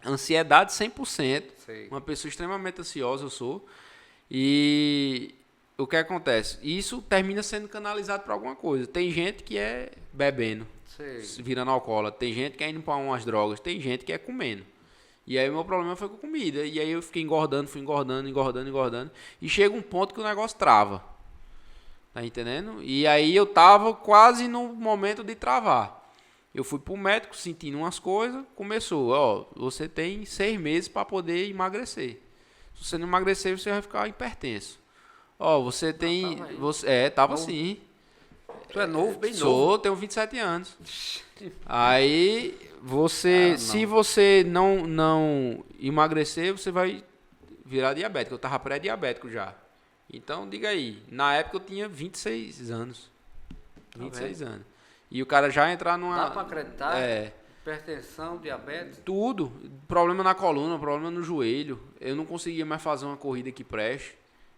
Ansiedade 100%. Sei. Uma pessoa extremamente ansiosa eu sou. E o que acontece? Isso termina sendo canalizado para alguma coisa. Tem gente que é bebendo, virando alcoólatra. Tem gente que é indo para umas drogas. Tem gente que é comendo. E aí o meu problema foi com a comida. E aí eu fiquei engordando. E chega um ponto que o negócio trava. Tá entendendo? E aí eu tava quase no momento de travar. Eu fui pro médico sentindo umas coisas. Começou, você tem 6 meses para poder emagrecer. Se você não emagrecer, você vai ficar hipertenso. Você tem... Tava assim. Tu é novo, bem novo. Sou, tenho 27 anos. Aí, se você não emagrecer, você vai virar diabético. Eu tava pré-diabético já. Então, diga aí. Na época eu tinha 26 anos. 26 anos. E o cara já entrar numa... Dá pra acreditar? Hipertensão, diabetes? Tudo. Problema na coluna, problema no joelho. Eu não conseguia mais fazer uma corrida que preste.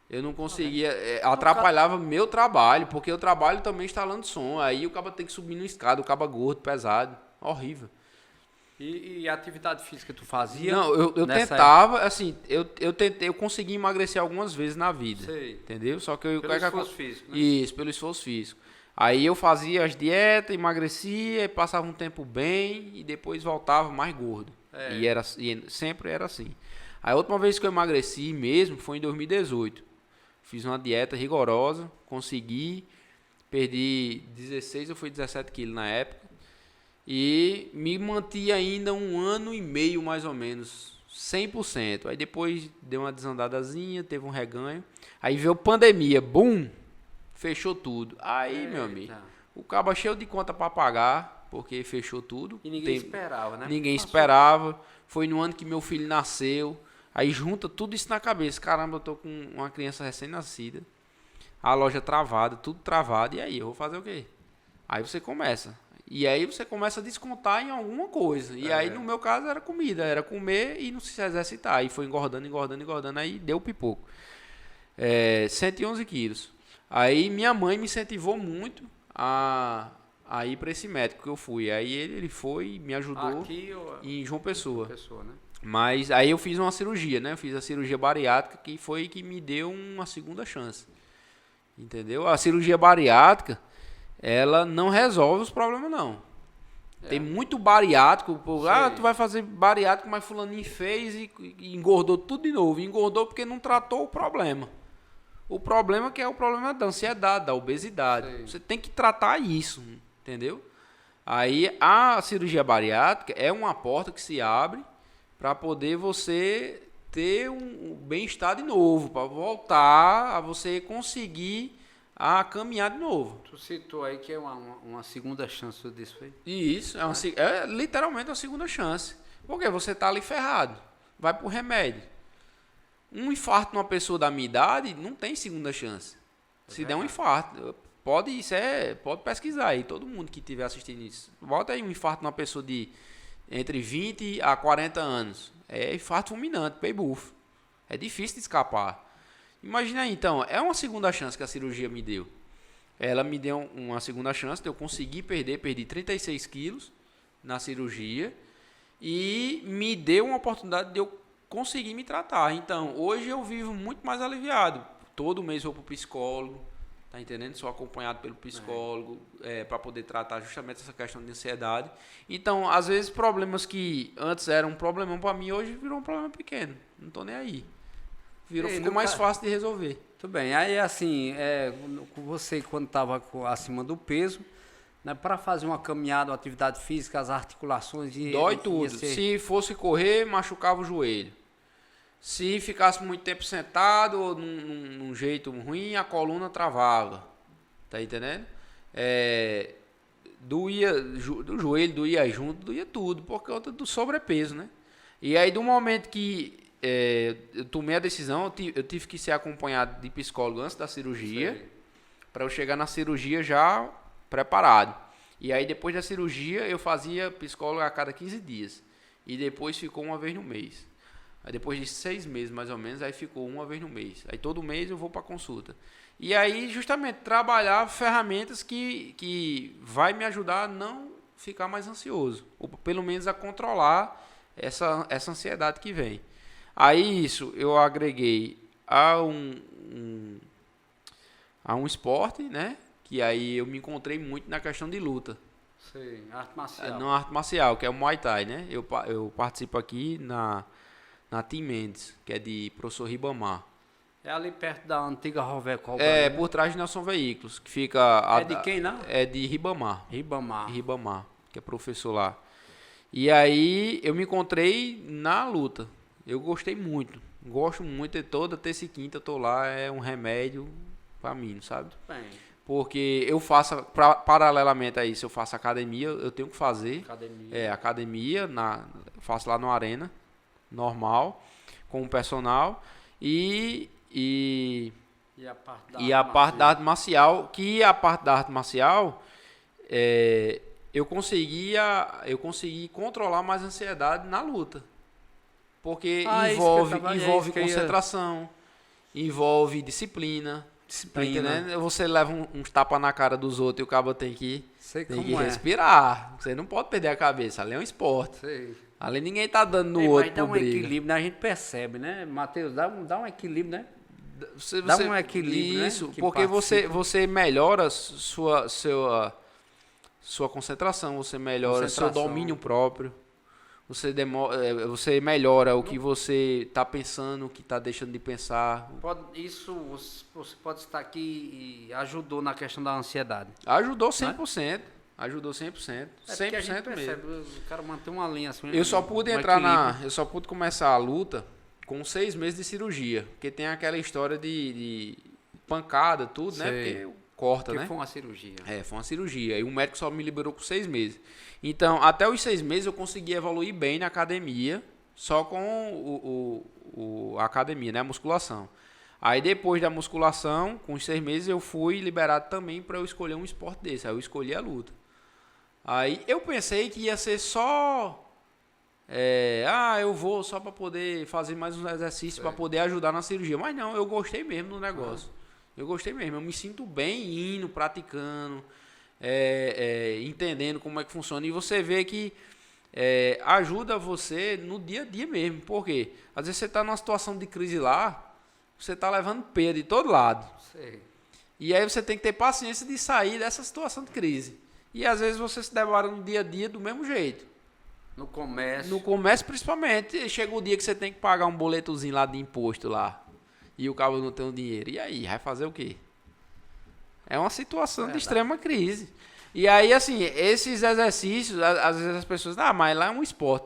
Eu não conseguia, atrapalhava meu trabalho, porque eu trabalho também instalando som. Aí o cara tem que subir no escada, o cara gordo, pesado, horrível. E a atividade física tu fazia? Não, eu tentava, assim, eu consegui emagrecer algumas vezes na vida. Sei. Entendeu? Só que pelo esforço físico, né? Isso, pelo esforço físico. Aí eu fazia as dietas, emagrecia, passava um tempo bem e depois voltava mais gordo. E sempre era assim. A última vez que eu emagreci mesmo foi em 2018. Fiz uma dieta rigorosa, consegui, perdi 16 ou foi 17 quilos na época. E me mantive ainda 1 ano e meio mais ou menos, 100%. Aí depois deu uma desandadazinha, teve um reganho. Aí veio pandemia, bum, fechou tudo. Aí, meu amigo, o cabo cheio de conta para pagar, porque fechou tudo. E ninguém esperava, né? Ninguém esperava. Foi no ano que meu filho nasceu. Aí junta tudo isso na cabeça. Caramba, eu tô com uma criança recém-nascida. A loja travada, tudo travado. E aí, eu vou fazer o quê? Aí você começa. E aí você começa a descontar em alguma coisa. E aí, no meu caso, era comida. Era comer e não se exercitar. Aí foi engordando. Aí deu pipoco. 111 quilos. Aí minha mãe me incentivou muito a ir para esse médico que eu fui. Aí ele foi e me ajudou aqui, em João Pessoa. Né? Mas aí eu fiz uma cirurgia, né? Eu fiz a cirurgia bariátrica, que foi que me deu uma segunda chance. Entendeu? A cirurgia bariátrica, ela não resolve os problemas, não. Tem muito bariátrico. Tu vai fazer bariátrico, mas fulaninho fez e engordou tudo de novo. Engordou porque não tratou o problema. O problema que é o problema da ansiedade, da obesidade. Sei. Você tem que tratar isso, entendeu? Aí a cirurgia bariátrica é uma porta que se abre para poder você ter um bem-estar de novo, para voltar a você conseguir a caminhar de novo. Tu citou aí que é uma segunda chance disso aí. E isso é literalmente uma segunda chance. Porque você tá ali ferrado. Vai pro remédio. Um infarto numa pessoa da minha idade não tem segunda chance. Se der um infarto, pode pesquisar aí, todo mundo que estiver assistindo isso. Bota aí um infarto numa pessoa de entre 20 a 40 anos. É infarto fulminante, pay-buff. É difícil de escapar. Imagina aí, então, é uma segunda chance que a cirurgia me deu. Ela me deu uma segunda chance de eu conseguir perdi 36 quilos na cirurgia e me deu uma oportunidade de eu conseguir me tratar. Então, hoje eu vivo muito mais aliviado. Todo mês eu vou pro psicólogo, tá entendendo? Sou acompanhado pelo psicólogo para poder tratar justamente essa questão de ansiedade. Então, às vezes, problemas que antes eram um problemão para mim, hoje virou um problema pequeno. Não tô nem aí. Ficou mais fácil de resolver. Tudo bem. Aí, assim, você quando estava acima do peso, né, para fazer uma caminhada, uma atividade física, as articulações... Dói tudo. Se fosse correr, machucava o joelho. Se ficasse muito tempo sentado ou num jeito ruim, a coluna travava. Tá entendendo? Do joelho, doía junto, doía tudo, por conta do sobrepeso, né? E aí, do momento que eu tomei a decisão, eu tive que ser acompanhado de psicólogo antes da cirurgia, para eu chegar na cirurgia já preparado. E aí, depois da cirurgia, eu fazia psicólogo a cada 15 dias. E depois ficou uma vez no mês. Aí depois de 6 meses, mais ou menos, aí ficou uma vez no mês. Aí todo mês eu vou para consulta. E aí, justamente, trabalhar ferramentas que vai me ajudar a não ficar mais ansioso. Ou pelo menos a controlar essa ansiedade que vem. Aí isso eu agreguei a um esporte, né? Que aí eu me encontrei muito na questão de luta. Sei, arte marcial. Na arte marcial, que é o Muay Thai, né? Eu participo aqui na Team Mendes, que é de professor Ribamar. É ali perto da antiga Rovecol. Por trás de Nelson Veículos, que fica... É de quem, não? É de Ribamar. Ribamar, que é professor lá. E aí eu me encontrei na luta. Eu gostei muito. Gosto muito de toda terça e quinta eu tô lá, é um remédio pra mim, sabe? Bem. Porque eu faço, paralelamente a isso, eu faço academia, eu tenho que fazer. Academia, faço lá no Arena, normal, com o personal. E a parte da arte marcial, que a parte da arte marcial, eu consegui controlar mais a ansiedade na luta. Porque envolve concentração, envolve disciplina. Tá entendendo? Você leva uns tapas na cara dos outros e o cabo tem que respirar. Você não pode perder a cabeça. Ali é um esporte. Sei. Ali ninguém tá dando no outro. Mas dá um equilíbrio, né? A gente percebe, né, Matheus? Dá um equilíbrio, né? Dá um equilíbrio, isso, né? Porque você melhora sua concentração, você melhora seu domínio próprio. Você melhora o que você está pensando, o que está deixando de pensar. Você pode estar aqui e ajudou na questão da ansiedade. Ajudou 100%. Né? Ajudou 100%. 100% mesmo. O cara manter uma linha assim. Eu só pude começar a luta com 6 meses de cirurgia. Porque tem aquela história de pancada, tudo, né? Porque corta, né? Foi uma cirurgia. Foi uma cirurgia. E o médico só me liberou com 6 meses. Então, até os 6 meses eu consegui evoluir bem na academia, só com a academia, né? A musculação. Aí depois da musculação, com os 6 meses, eu fui liberado também para eu escolher um esporte desse. Aí eu escolhi a luta. Aí eu pensei que ia ser só... eu vou só para poder fazer mais uns exercícios para poder ajudar na cirurgia. Mas não, eu gostei mesmo do negócio. Eu gostei mesmo. Eu me sinto bem indo, praticando... entendendo como é que funciona, e você vê que ajuda você no dia a dia mesmo. Por quê? Às vezes você está numa situação de crise lá, você está levando perda de todo lado. Sei. E aí você tem que ter paciência de sair dessa situação de crise. E às vezes você se depara no dia a dia do mesmo jeito. No comércio. No comércio, principalmente, chega o dia que você tem que pagar um boletozinho lá de imposto lá. e o cabo não tem o dinheiro. E aí, vai fazer o quê? É uma situação de Verdade. extrema crise. E aí, assim, esses exercícios, às vezes as pessoas, mas lá é um esporte.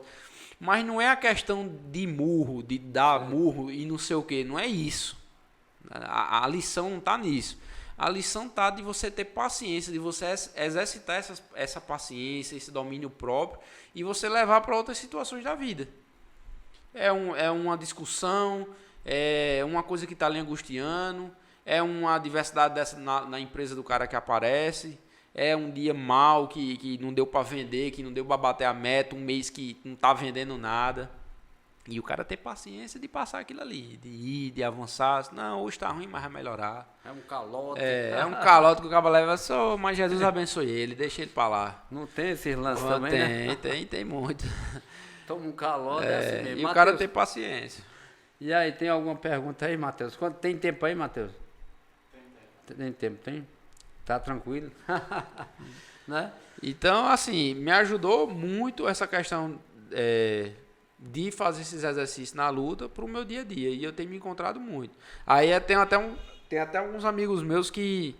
Mas não é a questão de murro, de dar murro e não sei o quê. Não é isso. A lição não está nisso. A lição está de você ter paciência, de você exercitar essa paciência, esse domínio próprio e você levar para outras situações da vida. É uma discussão, é uma coisa que está lhe angustiando, é uma adversidade dessa na empresa do cara que aparece, é um dia mal que não deu para vender, que não deu para bater a meta, um mês que não está vendendo nada. E o cara ter paciência de passar aquilo ali, de ir, de avançar. Não, hoje está ruim, mas vai melhorar. É um calote. É um calote que o cabo leva, mas Jesus abençoe ele, deixa ele para lá. Não tem esses lances Não, também, né? tem muito. Toma um calote, é assim mesmo. E o cara tem paciência. E aí, tem alguma pergunta aí, Matheus? Tem tempo aí, Matheus? Tem tempo, tem? Tá tranquilo? Né? Então, assim, me ajudou muito essa questão de fazer esses exercícios na luta pro meu dia a dia. E eu tenho me encontrado muito. Aí tem até alguns amigos meus que...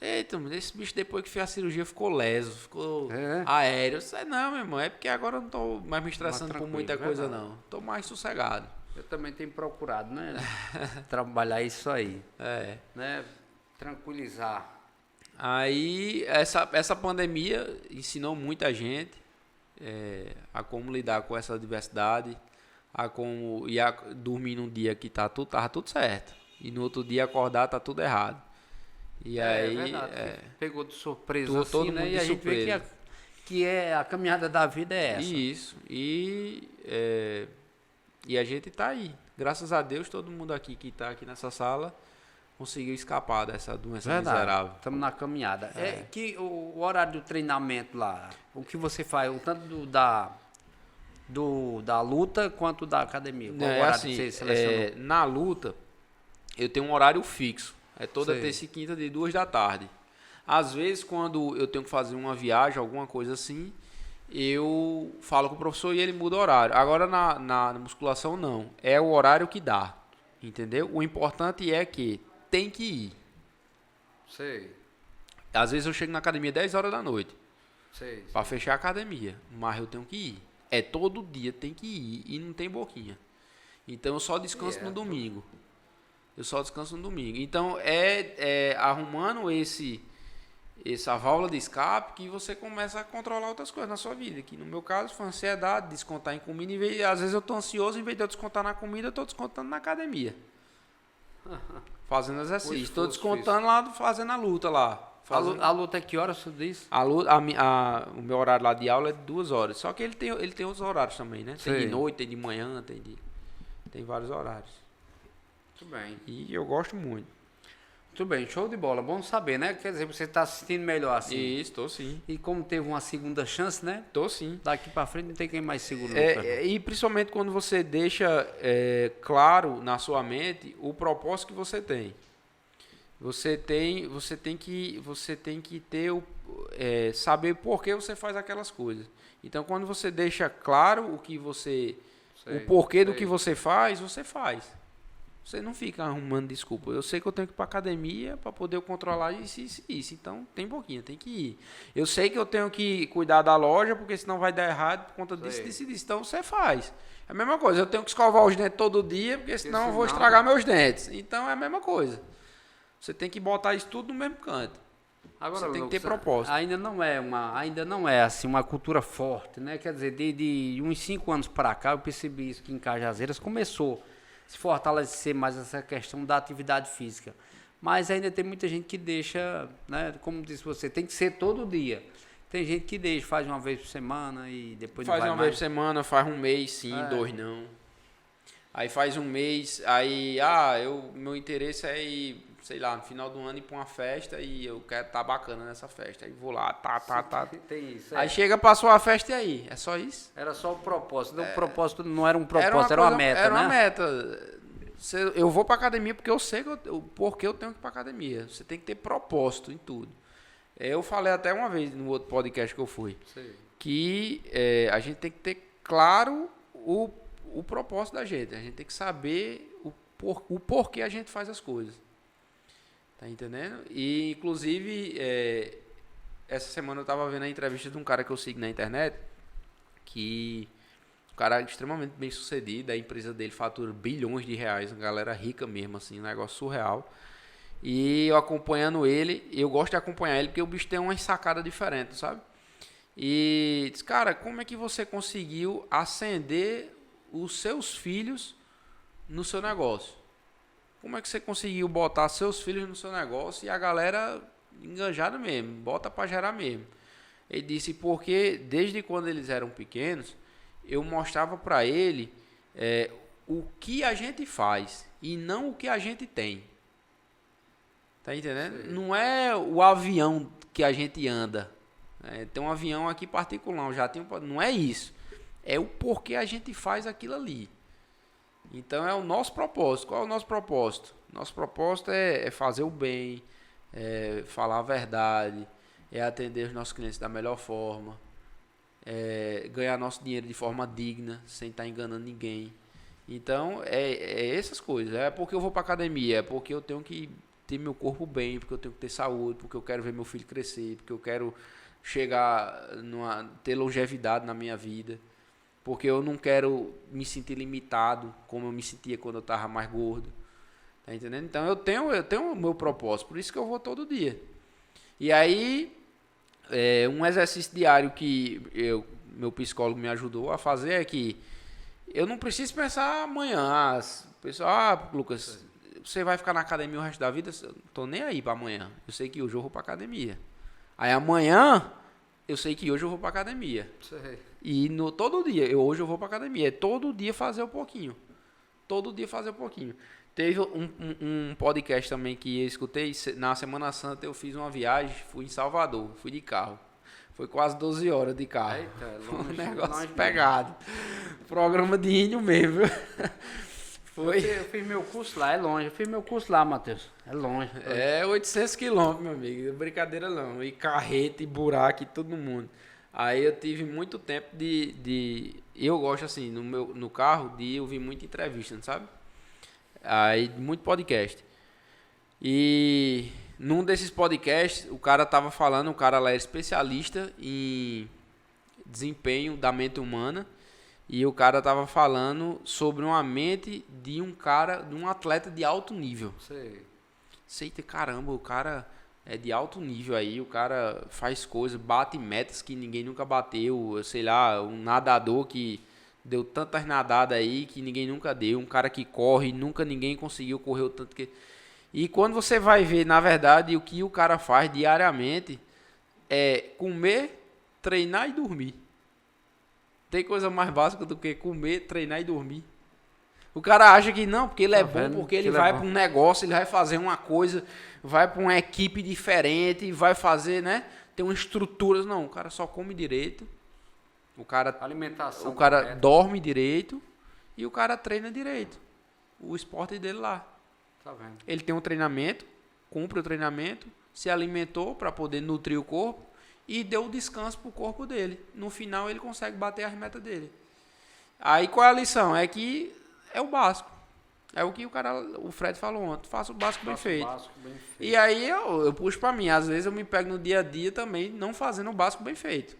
Eita, esse bicho depois que fez a cirurgia ficou leso, ficou aéreo. Eu disse, não, meu irmão, é porque agora eu não tô mais me estressando por muita coisa, não. Tô mais sossegado. Eu também tenho procurado, né? Trabalhar isso aí. Né? Tranquilizar. Aí, essa pandemia ensinou muita gente a como lidar com essa adversidade, a como dormir num dia que tava tudo certo. E no outro dia acordar tá tudo errado. E aí, verdade, pegou de surpresa todo assim, mundo né? de E a gente vê que a caminhada da vida é essa. Isso. E a gente tá aí. Graças a Deus, todo mundo aqui que tá aqui nessa sala conseguiu escapar dessa doença miserável. Estamos na caminhada. Que o horário do treinamento lá, o que você faz, o tanto da luta quanto da academia? Qual o horário assim, que você selecionou? Na luta, eu tenho um horário fixo. É toda Sei. terça e quinta de 2 da tarde. Às vezes, quando eu tenho que fazer uma viagem, alguma coisa assim, eu falo com o professor e ele muda o horário. Agora, na musculação, não. É o horário que dá. Entendeu? O importante é que tem que ir. Sei. Às vezes eu chego na academia 10 horas da noite. Sei. Para fechar a academia. Mas eu tenho que ir. É todo dia, tem que ir. E não tem boquinha. Então eu só descanso no domingo. Então arrumando essa válvula de escape que você começa a controlar outras coisas na sua vida. Que no meu caso foi ansiedade, descontar em comida. Às vezes eu tô ansioso, em vez de eu descontar na comida, eu tô descontando na academia. Fazendo exercício. Estou descontando lá, fazendo a luta lá. A luta é que horas você diz? O meu horário lá de aula é de 2 horas. Só que ele tem outros horários também, né? Tem Sei. de noite, tem de manhã, tem vários horários. Muito bem. E eu gosto muito. Muito bem, show de bola. Bom saber, né? Quer dizer, você está se sentindo melhor assim. Isso, tô sim. E como teve uma segunda chance, né? Tô sim. Daqui para frente não tem quem mais segura. E principalmente quando você deixa claro na sua mente o propósito que você tem. Você tem que ter saber por que você faz aquelas coisas. Então, quando você deixa claro o porquê do que você faz, você faz. Você não fica arrumando desculpa. Eu sei que eu tenho que ir para academia para poder controlar isso. Então, tem boquinha, tem que ir. Eu sei que eu tenho que cuidar da loja, porque senão vai dar errado por conta disso. Então, você faz. É a mesma coisa. Eu tenho que escovar os dentes todo dia, porque senão eu vou estragar meus dentes. Então, é a mesma coisa. Você tem que botar isso tudo no mesmo canto. Agora, você tem que ter propósito. Ainda não é assim uma cultura forte, né? Quer dizer, de uns 5 anos para cá, eu percebi isso que em Cajazeiras começou a se fortalecer mais essa questão da atividade física. Mas ainda tem muita gente que deixa, né? Como disse você, tem que ser todo dia. Tem gente que deixa, faz uma vez por semana e depois não vai mais. Faz uma vez por semana, faz um mês sim, 2 não. Aí faz um mês, aí meu interesse é ir, sei lá, no final do ano ir pra uma festa e eu quero estar bacana nessa festa. Aí vou lá, Tem isso. Aí chega, passou a festa e aí? É só isso? Era só o propósito. O propósito não era um propósito, era uma meta, era né? Uma meta. Eu vou pra academia porque eu sei porque eu tenho que ir pra academia. Você tem que ter propósito em tudo. Eu falei até uma vez no outro podcast que eu fui. Sim. Que a gente tem que ter claro o propósito da gente. A gente tem que saber o porquê a gente faz as coisas. Tá entendendo? E, inclusive, essa semana eu tava vendo a entrevista de um cara que eu sigo na internet, que o cara é extremamente bem sucedido, a empresa dele fatura bilhões de reais, uma galera rica mesmo, assim, um negócio surreal. E eu acompanhando ele, eu gosto de acompanhar ele porque o bicho tem umas sacadas diferentes, sabe? E diz, cara, como é que você conseguiu ascender os seus filhos no seu negócio? Como é que você conseguiu botar seus filhos no seu negócio e a galera enganjada mesmo, bota pra gerar mesmo? Ele disse, porque desde quando eles eram pequenos, eu mostrava pra ele o que a gente faz e não o que a gente tem. Tá entendendo? Sim. Não é o avião que a gente anda. Tem um avião aqui particular, um jatinho, não é isso. É o porquê a gente faz aquilo ali. Então é o nosso propósito. Qual é o nosso propósito? Nosso propósito é fazer o bem, é falar a verdade, é atender os nossos clientes da melhor forma, é ganhar nosso dinheiro de forma digna, sem estar enganando ninguém. Então é essas coisas. É porque eu vou para academia, é porque eu tenho que ter meu corpo bem, porque eu tenho que ter saúde, porque eu quero ver meu filho crescer, porque eu quero ter longevidade na minha vida, porque eu não quero me sentir limitado como eu me sentia quando eu estava mais gordo. Tá entendendo? Então eu tenho o meu propósito, por isso que eu vou todo dia. E aí, um exercício diário que meu psicólogo me ajudou a fazer é que eu não preciso pensar amanhã. Pessoal, Lucas, você vai ficar na academia o resto da vida? Eu não tô nem aí para amanhã. Eu sei que hoje eu vou para academia. Aí amanhã, eu sei que hoje eu vou para academia. Sei. E todo dia, hoje eu vou para academia. É todo dia fazer um pouquinho. Todo dia fazer um pouquinho. Teve um podcast também que eu escutei. Na Semana Santa eu fiz uma viagem, fui em Salvador, fui de carro. Foi quase 12 horas de carro. Eita, longe, foi um negócio pegado. Programa de índio mesmo. Foi. Eu fiz meu curso lá, é longe. Eu fiz meu curso lá, Matheus. É longe. É 800 quilômetros, meu amigo. Brincadeira não. E carreta, e buraco, e todo mundo. Aí eu tive muito tempo eu gosto, assim, no carro, de ouvir muita entrevista, sabe? Aí, muito podcast. E num desses podcasts, o cara tava falando, o cara lá é especialista em desempenho da mente humana. E o cara tava falando sobre uma mente de um atleta de alto nível. Sei, caramba, o cara é de alto nível aí, o cara faz coisas, bate metas que ninguém nunca bateu, sei lá, um nadador que deu tantas nadadas aí que ninguém nunca deu, um cara que corre, nunca ninguém conseguiu correr o tanto que... E quando você vai ver, na verdade, o que o cara faz diariamente é comer, treinar e dormir. Tem coisa mais básica do que comer, treinar e dormir. O cara acha que não, porque ele é bom, porque ele vai para um negócio, ele vai fazer uma coisa, vai para uma equipe diferente, vai fazer, né? Tem uma estrutura. Não, o cara só come direito. O cara dorme direito e o cara treina direito. O esporte dele lá. Tá vendo? Ele tem um treinamento, cumpre o treinamento, se alimentou para poder nutrir o corpo e deu o descanso pro corpo dele. No final ele consegue bater as metas dele. Aí qual é a lição? É que é o básico. É o que o Fred falou ontem. Faça o básico bem feito. E aí eu puxo pra mim. Às vezes eu me pego no dia a dia também não fazendo o básico bem feito.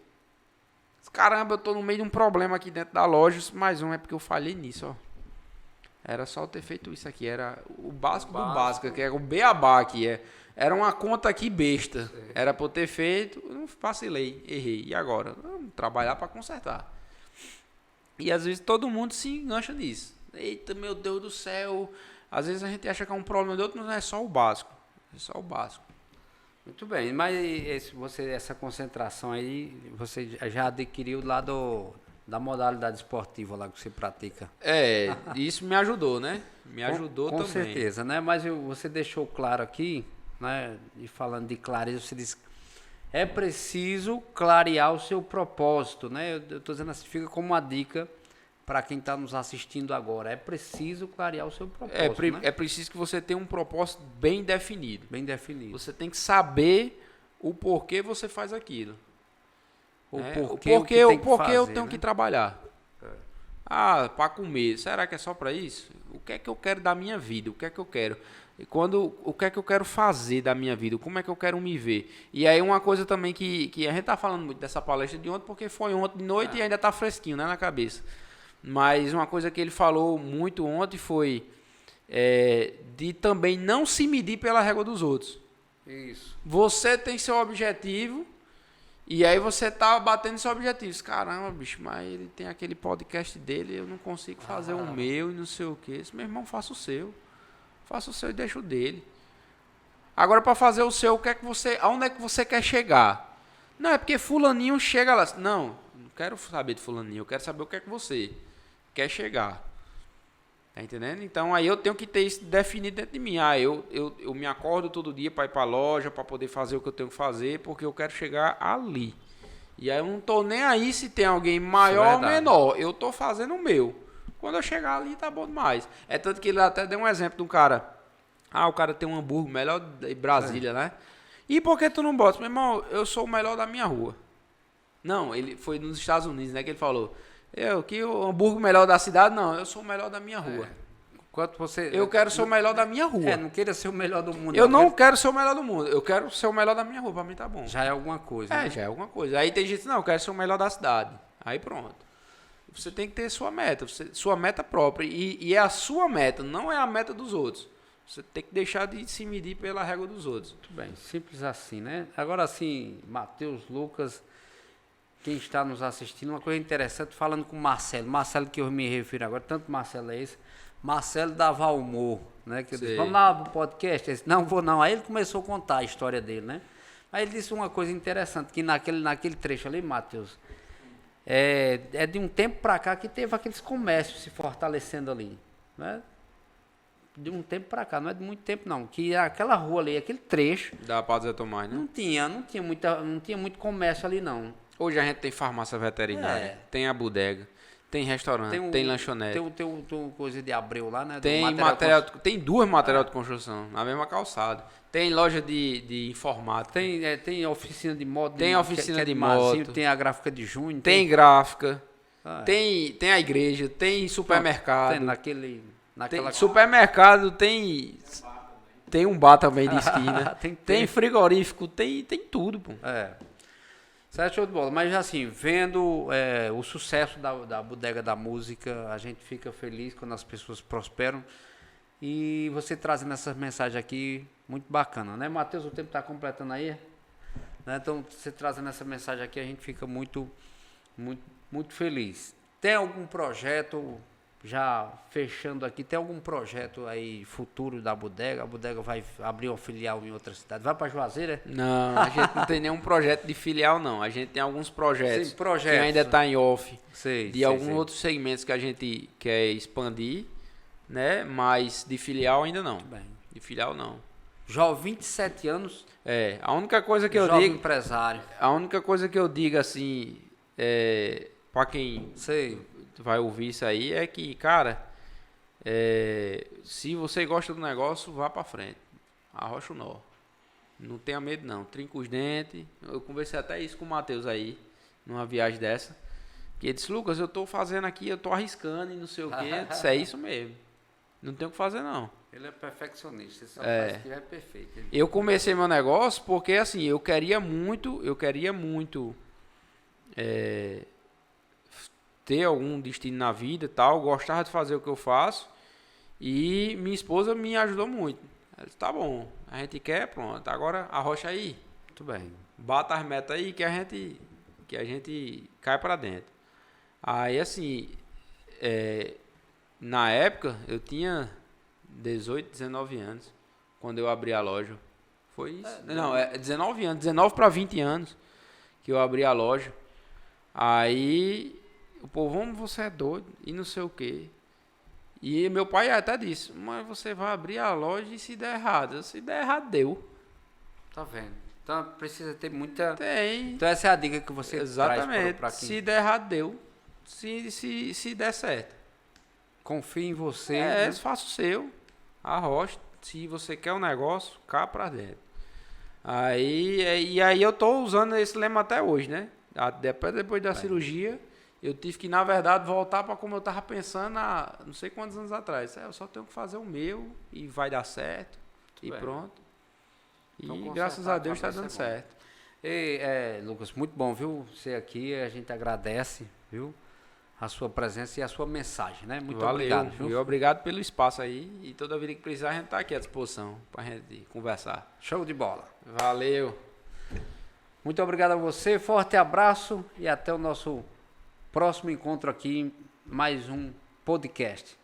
Caramba, eu tô no meio de um problema aqui dentro da loja. Mais um é porque eu falhei nisso, ó. Era só ter feito isso aqui. Era o básico do básico, que é o beabá aqui. Era uma conta aqui besta. Sim. Era pra eu ter feito, eu não vacilei, errei. E agora? Vamos trabalhar pra consertar. E às vezes todo mundo se engancha nisso. Eita, meu Deus do céu. Às vezes a gente acha que é um problema do outro, mas não é só o básico. É só o básico. Muito bem, mas essa concentração aí, você já adquiriu lá da modalidade esportiva lá que você pratica. Isso me ajudou, né? Me ajudou também. Com certeza, né? Mas você deixou claro aqui, né? E falando de clareza, você disse é preciso clarear o seu propósito, né? Eu estou dizendo assim, fica como uma dica para quem está nos assistindo agora. É preciso clarear o seu propósito, né? É preciso que você tenha um propósito bem definido. Bem definido. Você tem que saber o porquê você faz aquilo. O porquê eu tenho que trabalhar. Ah, para comer. Será que é só para isso? O que é que eu quero da minha vida? O que é que eu quero? O que é que eu quero fazer da minha vida? Como é que eu quero me ver? E aí uma coisa também que a gente tá falando muito dessa palestra de ontem, porque foi ontem de noite e ainda tá fresquinho, né, na cabeça. Mas uma coisa que ele falou muito ontem foi de também não se medir pela régua dos outros. Isso. Você tem seu objetivo e aí você tá batendo seu objetivo. Caramba, bicho, mas ele tem aquele podcast dele, eu não consigo fazer o meu e não sei o que. Meu irmão, faça o seu. Faça o seu e deixa o dele. Agora, para fazer o seu, aonde é que você quer chegar? Não, é porque fulaninho chega lá. Não quero saber de fulaninho, eu quero saber o que é que você quer chegar. Tá entendendo? Então, aí eu tenho que ter isso definido dentro de mim. Eu me acordo todo dia para ir para a loja, para poder fazer o que eu tenho que fazer, porque eu quero chegar ali. E aí eu não tô nem aí se tem alguém maior ou menor. Eu tô fazendo o meu. Quando eu chegar ali, tá bom demais. É tanto que ele até deu um exemplo de um cara. O cara tem um hambúrguer melhor de Brasília, né? E por que tu não bota? Meu irmão, eu sou o melhor da minha rua. Não, ele foi nos Estados Unidos, né? Que ele falou, o hambúrguer melhor da cidade, não, eu sou o melhor da minha rua. Eu quero ser o melhor da minha rua. Não queira ser o melhor do mundo. Eu não quero ser o melhor do mundo, eu quero ser o melhor da minha rua, pra mim tá bom. Já é alguma coisa, né? Já é alguma coisa. Aí tem gente, não, eu quero ser o melhor da cidade. Aí pronto. Você tem que ter sua meta, sua meta própria. E é a sua meta, não é a meta dos outros. Você tem que deixar de se medir pela régua dos outros. Muito bem, simples assim, né? Agora sim, Matheus, Lucas, quem está nos assistindo, uma coisa interessante, falando com o Marcelo. Marcelo que eu me refiro agora, tanto Marcelo é esse. Marcelo da Valmor, né? Que eu disse, vamos lá pro podcast? Ele disse, não vou não. Aí ele começou a contar a história dele, né? Aí ele disse uma coisa interessante, que naquele trecho ali, Matheus, é de um tempo para cá que teve aqueles comércios se fortalecendo ali, né? De um tempo para cá, não é de muito tempo não, que aquela rua ali, aquele trecho da Paz Zé Tomás, né? Não tinha muito comércio ali não. Hoje a gente tem farmácia veterinária, tem a bodega, tem restaurante, tem lanchonete. Tem coisa de Abreu lá, né? Tem duas material de construção na mesma calçada. Tem loja de informática. Tem oficina de moto. Tem oficina de moto. Tem a gráfica de junho. Tem gráfica. Tem a igreja. Tem supermercado. Tem naquela supermercado, tem um bar também de esquina. tem frigorífico, tem tudo, pô. Certo, show de bola. Mas assim, vendo o sucesso da Bodega da Música, a gente fica feliz quando as pessoas prosperam. E você trazendo essas mensagens aqui, muito bacana, né? Matheus, o tempo está completando aí? Né? Então, você trazendo essa mensagem aqui, a gente fica muito, muito, muito feliz. Tem algum projeto, já fechando aqui, tem algum projeto aí futuro da Bodega? A Bodega vai abrir uma filial em outra cidade? Vai para Juazeiro, é? Não, a gente não tem nenhum projeto de filial, não. A gente tem alguns projetos, que ainda está em off, de alguns outros segmentos que a gente quer expandir, né? Mas de filial ainda não. Bem. De filial não. Jovem, 27 anos. A única coisa que eu digo. Empresário. A única coisa que eu digo assim, para quem vai ouvir isso aí, é que, cara, se você gosta do negócio, vá para frente. Arrocha o nó. Não tenha medo não. Trinca os dentes. Eu conversei até isso com o Matheus aí, numa viagem dessa. Que ele disse, Lucas, eu tô fazendo aqui, eu tô arriscando e não sei o quê. Eu disse, é isso mesmo. Não tem o que fazer, não. Ele é perfeccionista, ele só faz que é perfeito. Eu comecei meu negócio porque, assim, eu queria muito ter algum destino na vida e tal, gostava de fazer o que eu faço, e minha esposa me ajudou muito. Ela disse, tá bom, a gente quer, pronto, agora arrocha aí. Muito bem. Bata as metas aí que a gente cai pra dentro. Aí, assim, na época, eu tinha 18, 19 anos, quando eu abri a loja. Foi isso? Não, 19 anos, 19 para 20 anos que eu abri a loja. Aí, o povo, você é doido, e não sei o quê. E meu pai até disse, mas você vai abrir a loja e se der errado. Se der errado, deu. Tá vendo? Então, precisa ter muita... Tem. Então, essa é a dica que você Exatamente. traz para quem... Se der errado, deu. Se der certo. Confie em você. Né? Faça o seu. Arrocha. Se você quer um negócio, cá pra dentro. E aí eu tô usando esse lema até hoje, né? Depois da cirurgia, eu tive que, na verdade, voltar para como eu estava pensando há não sei quantos anos atrás. Eu só tenho que fazer o meu e vai dar certo. E bem. pronto. Então, E consertar graças a a Deus está cabeça dando bom. certo. E, Lucas, muito bom, viu? Você aqui, a gente agradece, viu? A sua presença e a sua mensagem, né? Muito Valeu. obrigado, viu? E obrigado pelo espaço aí. E toda vida que precisar, a gente está aqui à disposição para a gente conversar. Show de bola. Valeu. Muito obrigado a você, forte abraço e até o nosso próximo encontro aqui em mais um podcast.